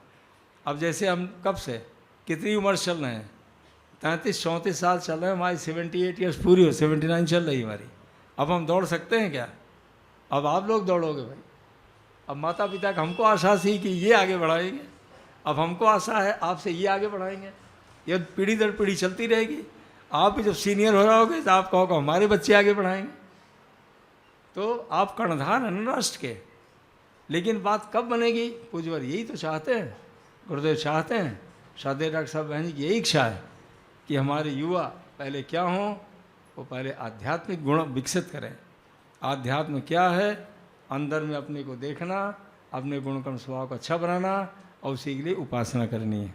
अब जैसे हम कब से कितनी उम्र चल रहे हैं, 33-34 साल चल रहे हैं, हमारी 78 ईयर्स पूरी हो, 79 चल रही हमारी। अब हम दौड़ सकते हैं क्या? अब आप लोग दौड़ोगे भाई। अब माता पिता का हमको आशा थी कि ये आगे बढ़ाएंगे, अब हमको आशा है आपसे ये आगे बढ़ाएंगे। ये पीढ़ी दर पीढ़ी चलती रहेगी। आप भी जब सीनियर हो जाओगे तो आप कहोगे हमारे बच्चे आगे बढ़ाएंगे। तो आप कर्णधार हैं ना राष्ट्र के। लेकिन बात कब बनेगी? पूज्यवर यही तो चाहते हैं, गुरुदेव चाहते हैं, शादी डॉक्टर साहब बहन जी की यही इच्छा है कि हमारे युवा पहले क्या हों, वो पहले आध्यात्मिक गुण विकसित करें। आध्यात्म क्या है? अंदर में अपने को देखना, अपने गुण कर्म स्वभाव को अच्छा बनाना और उसी के लिए उपासना करनी है।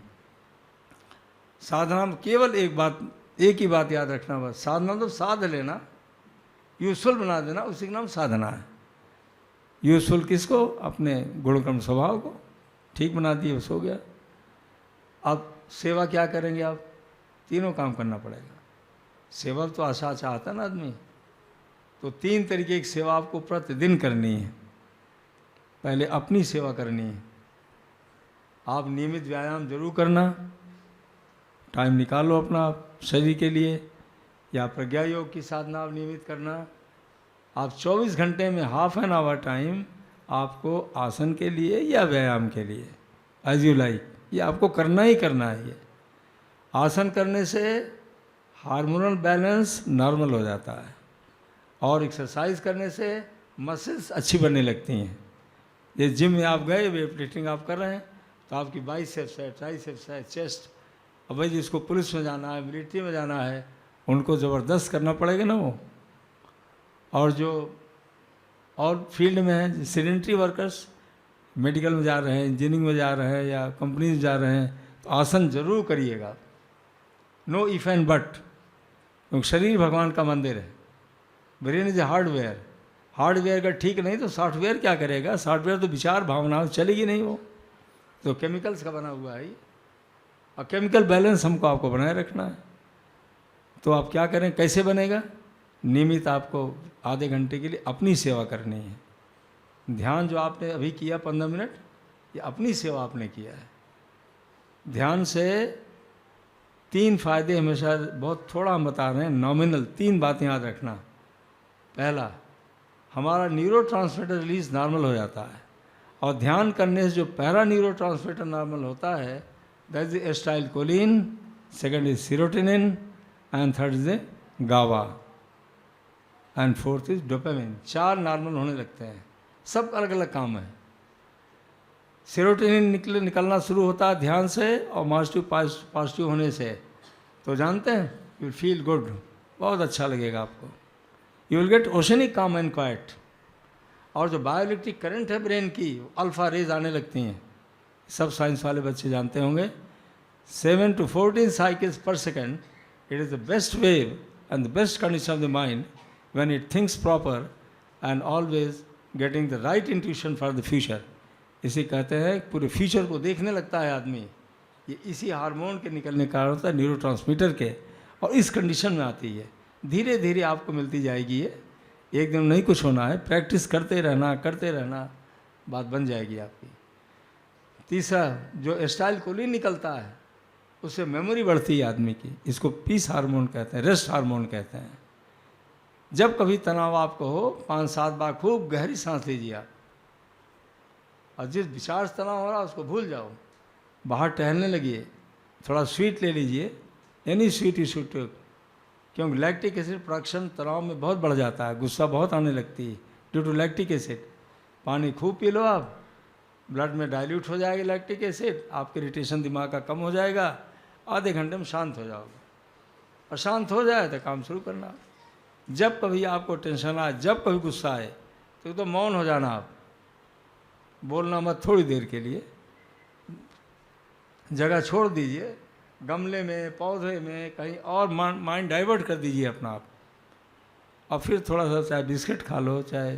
साधना में केवल एक ही बात याद रखना, बस साधना तो साध लेना, यूजफुल बना देना, उसी का नाम साधना है। यूजफुल किसको? अपने गुण कर्म स्वभाव को ठीक बना दिए, बस हो गया। अब सेवा क्या करेंगे आप? तीनों काम करना पड़ेगा। सेवा तो आशा चाहता है ना आदमी, तो 3 तरीके की सेवा आपको प्रतिदिन करनी है। पहले अपनी सेवा करनी है। आप नियमित व्यायाम जरूर करना, टाइम निकालो अपना शरीर के लिए, या प्रज्ञा योग की साधना आप नियमित करना। आप 24 घंटे में हाफ एन आवर टाइम आपको आसन के लिए या व्यायाम के लिए, एज यू लाइक, ये आपको करना ही करना है। ये आसन करने से हार्मोनल बैलेंस नॉर्मल हो जाता है और एक्सरसाइज करने से मसल्स अच्छी बनने लगती हैं। ये जिम में आप गए, वेट लिफ्टिंग आप कर रहे हैं, तो आपकी बाइसेप्स है, ट्राइसेप्स है, चेस्ट। अब भाई जिसको पुलिस में जाना है, मिलिट्री में जाना है, उनको ज़बरदस्त करना पड़ेगा ना वो। और जो और फील्ड में हैं, सेडेंटरी वर्कर्स, मेडिकल में जा रहे हैं, इंजीनियरिंग में जा रहे हैं या कंपनी में जा रहे हैं, तो आसन जरूर करिएगा। नो इफ एंड बट, क्योंकि शरीर भगवान का मंदिर है। Brain is a hardware, hardware का ठीक नहीं तो सॉफ्टवेयर क्या करेगा? सॉफ्टवेयर तो विचार भावनाओं चलेगी नहीं, वो तो केमिकल्स का बना हुआ है। और केमिकल बैलेंस हमको आपको बनाए रखना है। तो आप क्या करें, कैसे बनेगा? नियमित आपको आधे घंटे के लिए अपनी सेवा करनी है। ध्यान जो आपने अभी किया 15 मिनट, ये अपनी सेवा आपने किया है। ध्यान से 3 फायदे हमेशा, बहुत थोड़ा हम बता रहे हैं, नॉमिनल 3 बातें याद रखना। पहला, हमारा न्यूरोट्रांसमीटर रिलीज नॉर्मल हो जाता है, और ध्यान करने से जो पैरा न्यूरोट्रांसमीटर नॉर्मल होता है, that is acetylcholine, second is serotonin, and third is गावा, and fourth is dopamine. 4 normal होने लगते हैं। सब अलग अलग काम है। सेरोटोनिन निकलना शुरू होता है ध्यान से और पॉजिटिव होने से, तो जानते हैं, यू विल फील गुड, बहुत अच्छा लगेगा आपको। यू विल गेट ओशनिक काम एंड क्वाइट। और जो बायोइलेक्ट्रिक करंट है ब्रेन की, अल्फा रेज आने लगती हैं, सब साइंस वाले बच्चे जानते होंगे। 7 to 14 साइकिल्स पर second, it is the best wave and the best condition of the mind when it thinks proper and always getting the right intuition for the future। इसे कहते हैं पूरे फ्यूचर को देखने लगता है आदमी। ये इसी हार्मोन के निकलने का कारण होता है, न्यूरोट्रांसमीटर के, और इस कंडीशन में आती है। धीरे धीरे आपको मिलती जाएगी ये, एक दिन नहीं कुछ होना है, प्रैक्टिस करते रहना, बात बन जाएगी आपकी। तीसरा, जो एसिटाइलकोलिन निकलता है उससे मेमोरी बढ़ती है आदमी की। इसको पीस हार्मोन कहते हैं, रेस्ट हार्मोन कहते हैं। जब कभी तनाव आपको हो, 5-7 बार खूब गहरी सांस लीजिए आप, और जिस विचार से तनाव हो रहा है उसको भूल जाओ। बाहर टहलने लगिए, थोड़ा स्वीट ले लीजिए, any sweet you should take, क्योंकि लैक्टिक एसिड प्रोडक्शन तनाव में बहुत बढ़ जाता है, गुस्सा बहुत आने लगती है ड्यू टू लैक्टिक एसिड। पानी खूब पी लो आप, ब्लड में डाइल्यूट हो जाएगा लैक्टिक एसिड, आपके इरिटेशन दिमाग का कम हो जाएगा, आधे घंटे में शांत हो जाओगे। और शांत हो जाए तो काम शुरू करना। जब कभी आपको टेंशन आए, जब कभी गुस्सा आए, तो मौन हो जाना, आप बोलना मत, थोड़ी देर के लिए जगह छोड़ दीजिए, गमले में, पौधे में, कहीं और माइंड डाइवर्ट कर दीजिए अपना आप। और फिर थोड़ा सा चाहे बिस्किट खा लो, चाहे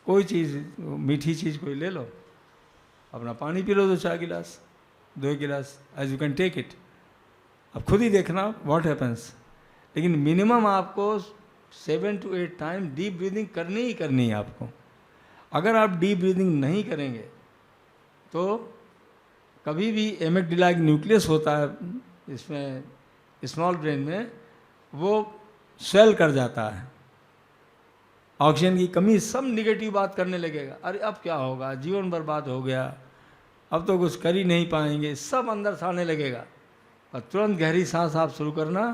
कोई चीज़ मीठी चीज़ कोई ले लो, अपना पानी पी लो 2-4 गिलास, 2 गिलास, as you can take it. अब खुद ही देखना व्हाट हैपन्स। लेकिन मिनिमम आपको 7 to 8 टाइम डीप ब्रीदिंग करनी ही करनी है आपको। अगर आप डीप ब्रीदिंग नहीं करेंगे तो कभी भी एमिग्डाला न्यूक्लियस होता है इसमें, स्मॉल ब्रेन में, वो स्वेल कर जाता है, ऑक्सीजन की कमी, सब निगेटिव बात करने लगेगा। अरे अब क्या होगा, जीवन बर्बाद हो गया, अब तो कुछ कर ही नहीं पाएंगे, सब अंदर से आने लगेगा। और तुरंत गहरी सांस आप शुरू करना,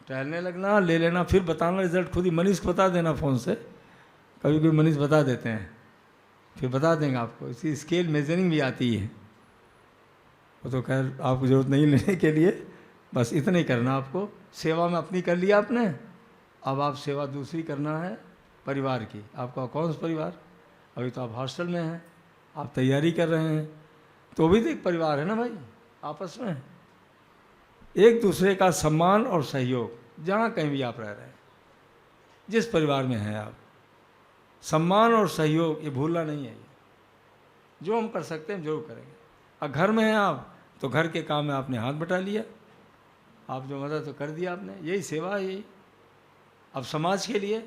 टहलने लगना, ले लेना, फिर बताना रिजल्ट खुद ही। मनीष को बता देना फ़ोन से, कभी कभी मनीष बता देते हैं, फिर बता देंगे आपको। इसी स्केल मेजरिंग भी आती है, वो तो खैर आपको ज़रूरत नहीं लेने के लिए, बस इतना ही करना आपको। सेवा में अपनी कर लिया आपने, अब आप सेवा दूसरी करना है परिवार की। आपका कौन सा परिवार? अभी तो आप हॉस्टल में हैं, आप तैयारी कर रहे हैं, तो भी तो एक परिवार है ना भाई। आपस में एक दूसरे का सम्मान और सहयोग, जहाँ कहीं भी आप रह रहे हैं, जिस परिवार में हैं आप, सम्मान और सहयोग ये भूलना नहीं है। जो हम कर सकते हैं जरूर करेंगे। और घर में हैं आप तो घर के काम में आपने हाथ बटा लिया, आप जो मदद तो कर दिया आपने, यही सेवा है। यही अब समाज के लिए,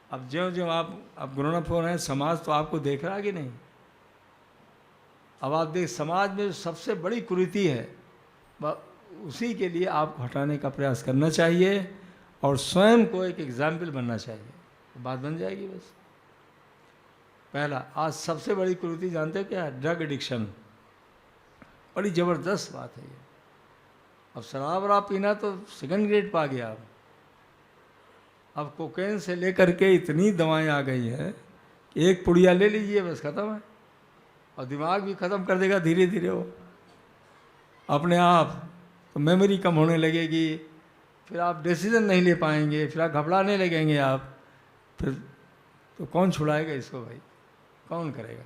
अब ज्यों ज्यों आप ग्रोन अप हो रहे हैं, समाज तो आपको देख रहा है कि नहीं। अब आप देख, समाज में सबसे बड़ी कुरीति है, उसी के लिए आपको हटाने का प्रयास करना चाहिए और स्वयं को एक एग्जाम्पल बनना चाहिए, तो बात बन जाएगी बस। पहला, आज सबसे बड़ी कुरीति जानते हो क्या है? Drug addiction. बड़ी ज़बरदस्त बात है ये। अब शराब आप पीना तो सेकंड ग्रेड पा गया। अब कोकेन से लेकर के इतनी दवाएं आ गई हैं कि एक पुड़िया ले लीजिए बस ख़त्म है, और दिमाग भी ख़त्म कर देगा धीरे धीरे वो अपने आप। तो मेमोरी कम होने लगेगी, फिर आप डिसीजन नहीं ले पाएंगे, फिर आप घबराने लगेंगे आप, फिर तो कौन छुड़ाएगा इसको भाई, कौन करेगा?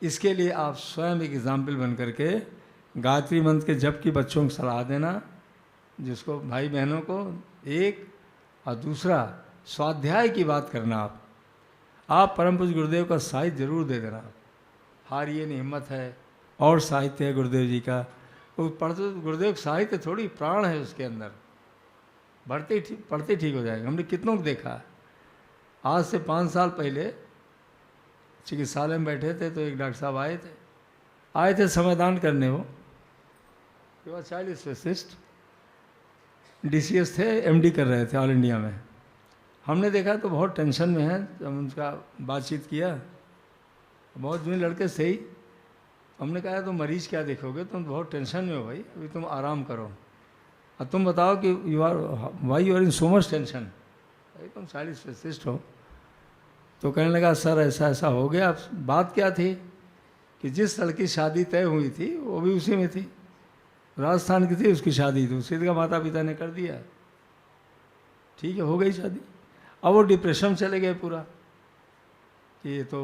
इसके लिए आप स्वयं एक एग्जाम्पल बन करके गायत्री मंत्र के जप की बच्चों को सलाह देना, जिसको भाई बहनों को एक, और दूसरा स्वाध्याय की बात करना। आप परम पूज्य गुरुदेव का साहित्य जरूर दे देना। हारिए नहीं हिम्मत है, और साहित्य है गुरुदेव जी का, वो पढ़ते गुरुदेव साहित्य थोड़ी प्राण है उसके अंदर, पढ़ते ठीक हो जाएगा। हमने कितनों को देखा। आज से 5 साल पहले चिकित्सालय में बैठे थे तो एक डॉक्टर साहब आए थे समयदान करने। वो चाइल्ड स्पेशलिस्ट DCS थे, MD कर रहे थे ऑल इंडिया में। हमने देखा तो बहुत टेंशन में है। जब उनका बातचीत किया, बहुत जुए लड़के से ही, हमने कहा तुम मरीज क्या देखोगे, तुम बहुत टेंशन में हो भाई, अभी तुम आराम करो, और तुम बताओ कि why you are in so much tension, भाई तुम चाइल्ड स्पेशलिस्ट हो। तो कहने लगा सर ऐसा ऐसा हो गया। बात क्या थी कि जिस लड़की शादी तय हुई थी वो भी उसी में थी, राजस्थान की थी उसकी शादी, तो उसी का माता पिता ने कर दिया, ठीक है हो गई शादी। अब वो डिप्रेशन चले गए पूरा कि ये तो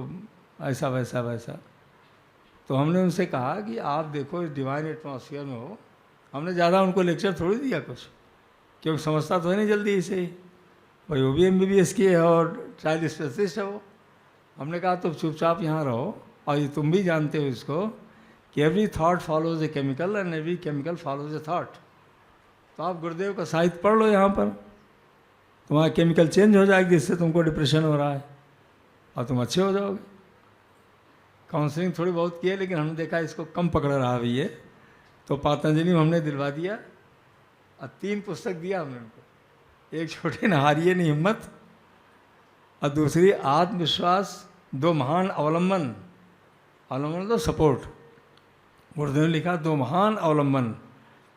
ऐसा वैसा वैसा। तो हमने उनसे कहा कि आप देखो इस डिवाइन एटमॉस्फेयर में हो। हमने ज़्यादा उनको लेक्चर थोड़ी दिया कुछ, क्योंकि समझता तो है नहीं जल्दी इसे ही, भाई वो भी MBBS की है और चाइल्ड स्पेशलिस्ट है वो। हमने कहा तुम चुपचाप यहाँ रहो, और ये तुम भी जानते हो इसको कि every thought follows a chemical and every chemical follows a thought. तो आप गुरुदेव का साहित्य पढ़ लो यहाँ पर, तुम्हारा केमिकल चेंज हो जाएगी, जिससे तुमको डिप्रेशन हो रहा है, और तुम अच्छे हो जाओगे। काउंसलिंग थोड़ी बहुत की है, लेकिन हमने देखा इसको कम पकड़ रहा है ये, तो पतंजलि में हमने दिलवा दिया और 3 पुस्तक दिया हमने उनको। एक छोटे न हारिए नहीं हिम्मत, और दूसरी आत्मविश्वास, 2 महान अवलंबन। अवलंबन तो सपोर्ट, गुरुदेव ने लिखा 2 महान अवलंबन,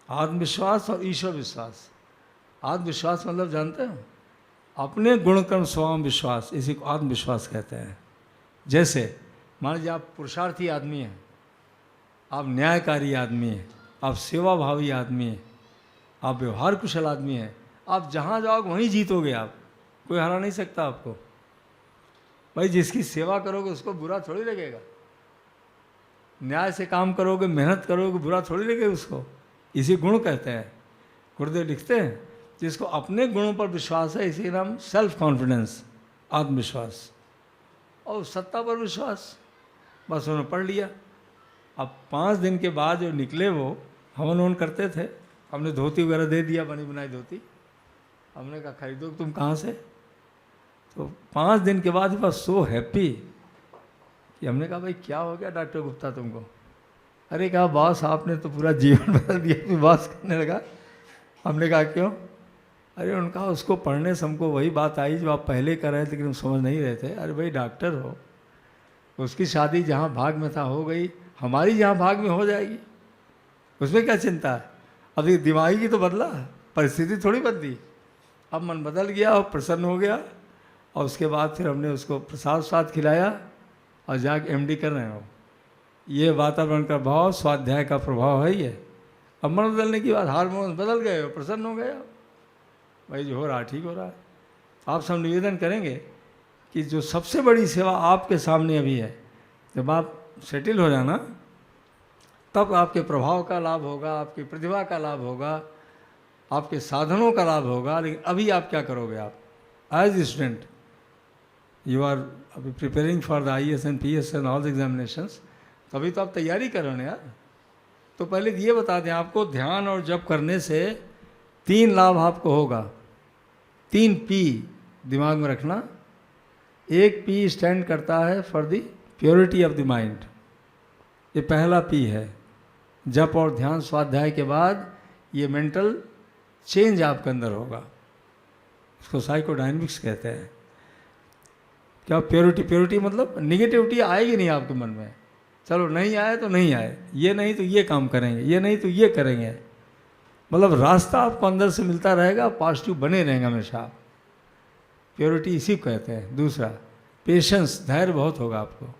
आत्मविश्वास और ईश्वर विश्वास। आत्मविश्वास मतलब जानते हो, अपने गुण कर्म स्वभाव विश्वास, इसी को आत्मविश्वास कहते हैं। जैसे मान लीजिए आप पुरुषार्थी आदमी हैं, आप न्यायकारी आदमी हैं, आप सेवाभावी आदमी हैं, आप व्यवहार कुशल आदमी हैं, आप जहाँ जाओगे वहीं जीतोगे, आप कोई हरा नहीं सकता आपको। भाई जिसकी सेवा करोगे उसको बुरा थोड़ी लगेगा, न्याय से काम करोगे, मेहनत करोगे, बुरा थोड़ी लगेगा उसको। इसी गुण कहते हैं। गुरुदेव लिखते हैं जिसको अपने गुणों पर विश्वास है, इसी नाम सेल्फ कॉन्फिडेंस, आत्मविश्वास। और सत्ता पर विश्वास, बस उन्होंने पढ़ लिया। अब 5 दिन के बाद जो निकले वो हवन ववन करते थे, हमने धोती वगैरह दे दिया, बनी बनाई धोती। हमने कहा खरीदो तुम कहाँ से? तो 5 दिन के बाद ही बस सो हैप्पी कि हमने कहा भाई क्या हो गया डॉक्टर गुप्ता तुमको? अरे कहा बॉस आपने तो पूरा जीवन बदल दिया, फिर बॉस करने लगा। हमने कहा क्यों? अरे उनका उसको पढ़ने से हमको वही बात आई जो आप पहले कर रहे थे लेकिन हम समझ नहीं रहे थे। अरे भाई डॉक्टर हो, उसकी शादी जहाँ भाग में था हो गई, हमारी जहाँ भाग में हो जाएगी, उसमें क्या चिंता है? अब ये दिमागी की तो बदला, परिस्थिति थोड़ी बदली। अब मन बदल गया और प्रसन्न हो गया, और उसके बाद फिर हमने उसको प्रसाद स्वाद खिलाया और जाके एमडी कर रहे हो। ये वातावरण का भाव, स्वाध्याय का प्रभाव है ये। अब मन बदलने की बात, हार्मोन बदल गए हो, प्रसन्न हो गए, भाई जो हो रहा ठीक हो रहा है। आप सब निवेदन करेंगे कि जो सबसे बड़ी सेवा आपके सामने अभी है, जब आप सेटिल हो जाना तब आपके प्रभाव का लाभ होगा, आपकी प्रतिभा का लाभ होगा, आपके साधनों का लाभ होगा। लेकिन अभी आप क्या करोगे? आप एज स्टूडेंट यू आर अभी preparing for the IAS and PS and all the examinations, तभी तो आप तैयारी कर रहे हो यार। तो पहले ये बता दें आपको, ध्यान और जप करने से 3 लाभ आपको होगा। 3 P दिमाग में रखना। एक P स्टैंड करता है for the purity of the mind, ये पहला P है। जप और ध्यान स्वाध्याय के बाद ये मेंटल चेंज आपके अंदर होगा, इसको साइकोडायनेमिक्स कहते हैं। क्या प्योरिटी? प्योरिटी मतलब निगेटिविटी आएगी नहीं आपके मन में। चलो नहीं आए तो नहीं आए, ये नहीं तो ये काम करेंगे, ये नहीं तो ये करेंगे, मतलब रास्ता आपको अंदर से मिलता रहेगा, पॉजिटिव बने रहेंगे हमेशा। प्योरिटी इसी को कहते हैं। दूसरा पेशेंस, धैर्य बहुत होगा आपको।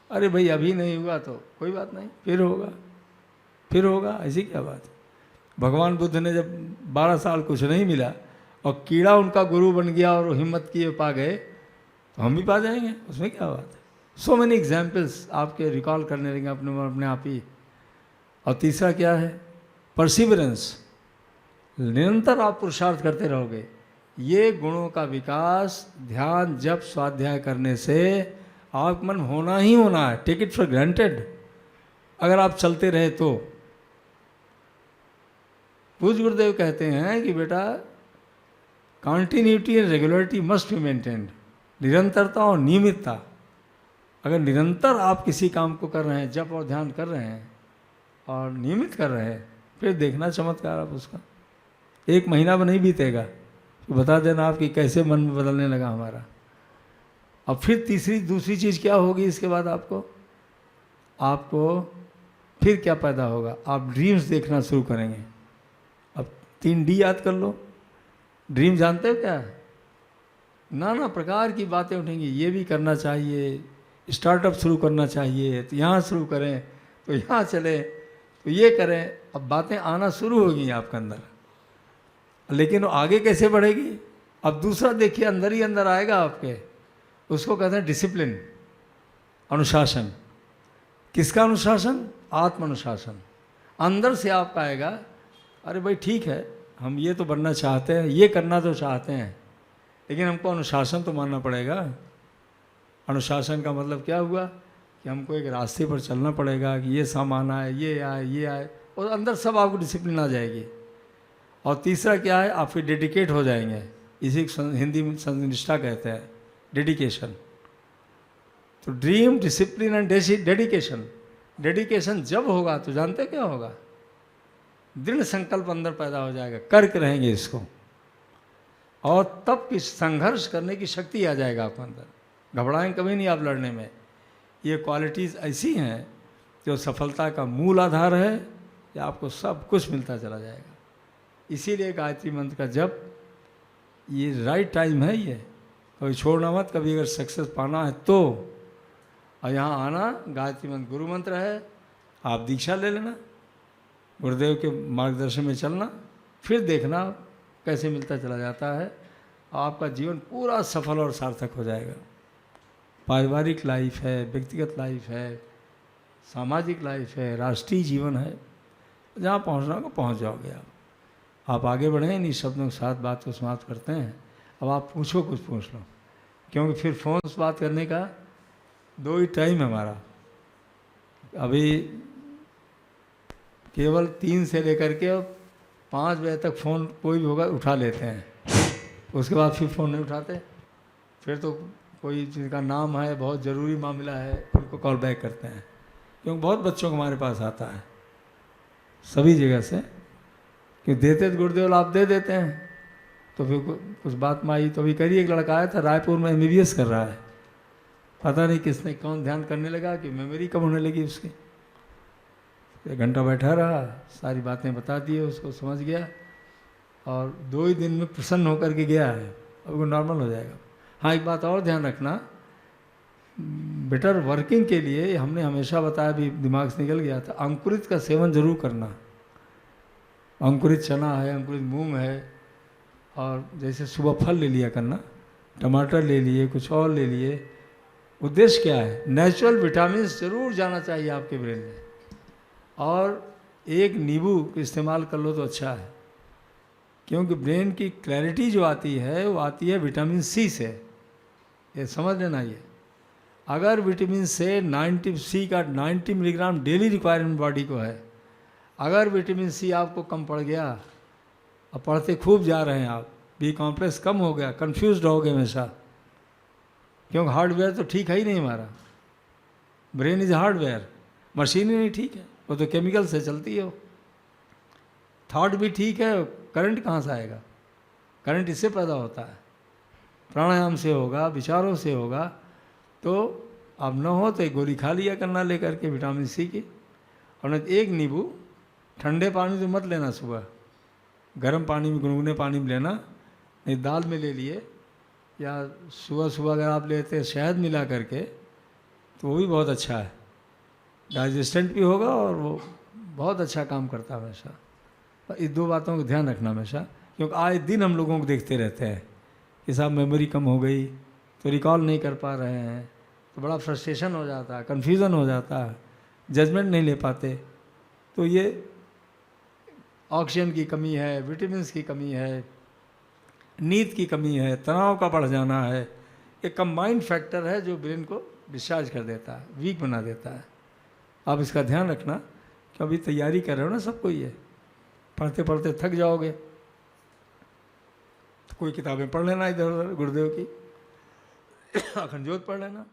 अरे भाई अभी नहीं हुआ तो कोई बात नहीं, फिर होगा, फिर होगा, ऐसी क्या बात है। भगवान बुद्ध ने जब 12 साल कुछ नहीं मिला और कीड़ा उनका गुरु बन गया और वो हिम्मत किए पा गए, तो हम भी पा जाएंगे, उसमें क्या बात है। सो मेनी एग्जाम्पल्स आपके रिकॉल करने लगेंगे अपने आप ही। और तीसरा क्या है? परसिवरेंस, निरंतर आप पुरुषार्थ करते रहोगे। ये गुणों का विकास ध्यान जप स्वाध्याय करने से आप मन होना ही होना है। Take it for granted. अगर आप चलते रहे तो पूज्य गुरुदेव कहते हैं कि बेटा continuity and regularity must be maintained. निरंतरता और नियमितता, अगर निरंतर आप किसी काम को कर रहे हैं, जप और ध्यान कर रहे हैं और नियमित कर रहे हैं, फिर देखना चमत्कार आप उसका। 1 महीना में नहीं बीतेगा तो बता देना आपकी कैसे मन में बदलने लगा हमारा। अब फिर दूसरी चीज़ क्या होगी इसके बाद? आपको फिर क्या पैदा होगा? आप ड्रीम्स देखना शुरू करेंगे। अब 3D याद कर लो। ड्रीम जानते हो क्या है? नाना प्रकार की बातें उठेंगी, ये भी करना चाहिए, स्टार्टअप शुरू करना चाहिए तो यहाँ शुरू करें, तो यहाँ चलें, तो ये करें। अब बातें आना शुरू होगी आपके अंदर, लेकिन वो आगे कैसे बढ़ेगी? अब दूसरा देखिए, अंदर ही अंदर आएगा आपके, उसको कहते हैं डिसिप्लिन, अनुशासन। किसका अनुशासन? आत्म अनुशासन। अंदर से आपका आएगा, अरे भाई ठीक है हम ये तो बनना चाहते हैं, ये करना तो चाहते हैं, लेकिन हमको अनुशासन तो मानना पड़ेगा। अनुशासन का मतलब क्या हुआ कि हमको एक रास्ते पर चलना पड़ेगा कि ये सामान आए, ये आए, ये आए, और अंदर सब आपको डिसिप्लिन आ जाएगी। और तीसरा क्या है? आप फिर डेडिकेट हो जाएंगे। इसी हिंदी में संनिष्ठा कहते हैं, डेडिकेशन। तो dream, discipline and dedication. Dedication जब होगा तो जानते क्या होगा? दृढ़ संकल्प अंदर पैदा हो जाएगा, करके रहेंगे इसको, और तब कि संघर्ष करने की शक्ति आ जाएगा आपके अंदर। घबराएं कभी नहीं आप लड़ने में। ये क्वालिटीज़ ऐसी हैं जो सफलता का मूल आधार है कि आपको सब कुछ मिलता चला जाएगा। इसीलिए गायत्री मंत्र का जप ये राइट टाइम है, ये कभी छोड़ना मत, कभी अगर सक्सेस पाना है तो। और यहाँ आना, गायत्री मंत्र गुरु मंत्र है, आप दीक्षा ले लेना, गुरुदेव के मार्गदर्शन में चलना, फिर देखना कैसे मिलता चला जाता है, आपका जीवन पूरा सफल और सार्थक हो जाएगा। पारिवारिक लाइफ है, व्यक्तिगत लाइफ है, सामाजिक लाइफ है, राष्ट्रीय जीवन है, जहाँ पहुँचना होगा पहुँच जाओगे आप आगे बढ़ें। इन्हीं शब्दों के साथ बात को समाप्त करते हैं। अब आप पूछो, कुछ पूछ लो, क्योंकि फिर फ़ोन से बात करने का 2 ही टाइम है हमारा। अभी केवल 3 से लेकर के 5 बजे तक फ़ोन कोई भी होगा उठा लेते हैं, उसके बाद फिर फ़ोन नहीं उठाते। फिर तो कोई जिनका नाम है, बहुत ज़रूरी मामला है, उनको कॉल बैक करते हैं, क्योंकि बहुत बच्चों को हमारे पास आता है सभी जगह से, कि देते तो गुरुदेव आप दे देते हैं। तो फिर कुछ बात में आई, तो अभी करिए एक लड़का आया था रायपुर में, MBBS कर रहा है, पता नहीं किसने कौन ध्यान करने लगा कि मेमोरी कम होने लगी उसकी। 1 घंटा बैठा रहा, सारी बातें बता दी, उसको समझ गया, और 2 ही दिन में प्रसन्न होकर के गया है, अब वो नॉर्मल हो जाएगा। हाँ, एक बात और ध्यान रखना, बेटर वर्किंग के लिए हमने हमेशा बताया, भी दिमाग से निकल गया था, अंकुरित का सेवन जरूर करना। अंकुरित चना है, अंकुरित मूंग है, और जैसे सुबह फल ले लिया करना, टमाटर ले लिए, कुछ और ले लिए। उद्देश्य क्या है? नेचुरल विटामिन जरूर जाना चाहिए आपके ब्रेन में, और एक नींबू इस्तेमाल कर लो तो अच्छा है, क्योंकि ब्रेन की क्लैरिटी जो आती है वो आती है विटामिन सी से, ये समझ लेना। ये अगर विटामिन सी का 90 मिलीग्राम डेली रिक्वायरमेंट बॉडी को है, अगर विटामिन सी आपको कम पड़ गया, और पढ़ते खूब जा रहे हैं आप, बी कॉम्प्लेक्स कम हो गया, कन्फ्यूज रहोगे हमेशा, क्योंकि हार्डवेयर तो ठीक है ही नहीं हमारा। ब्रेन इज हार्डवेयर, मशीन ही नहीं ठीक है, वो तो केमिकल से चलती है। वो थॉट भी ठीक है, करंट कहाँ से आएगा? करंट इससे पैदा होता है, प्राणायाम से होगा, विचारों से होगा। तो अब न हो तो एक गोली खा लिया करना लेकर के विटामिन सी की, और नहीं एक नींबू ठंडे पानी तो मत लेना, सुबह गर्म पानी में, गुनगुने पानी में लेना, नहीं दाल में ले लिए, या सुबह सुबह अगर आप लेते हैं शहद मिला करके तो वो भी बहुत अच्छा है, डाइजेस्टेंट भी होगा और वो बहुत अच्छा काम करता है हमेशा। इस 2 बातों का ध्यान रखना हमेशा, क्योंकि आए दिन हम लोगों को देखते रहते हैं कि साहब मेमोरी कम हो गई, तो रिकॉल नहीं कर पा रहे हैं, तो बड़ा फ्रस्ट्रेशन हो जाता है, कन्फ्यूज़न हो जाता है, जजमेंट नहीं ले पाते। तो ये ऑक्सीजन की कमी है, विटामिन की कमी है, नींद की कमी है, तनाव का बढ़ जाना है, एक कंबाइंड फैक्टर है जो ब्रेन को डिस्चार्ज कर देता है, वीक बना देता है। आप इसका ध्यान रखना कि अभी तैयारी कर रहे हो ना सबको, ये पढ़ते पढ़ते थक जाओगे तो कोई किताबें पढ़ लेना इधर उधर, गुरुदेव की अखंड ज्योत पढ़ लेना।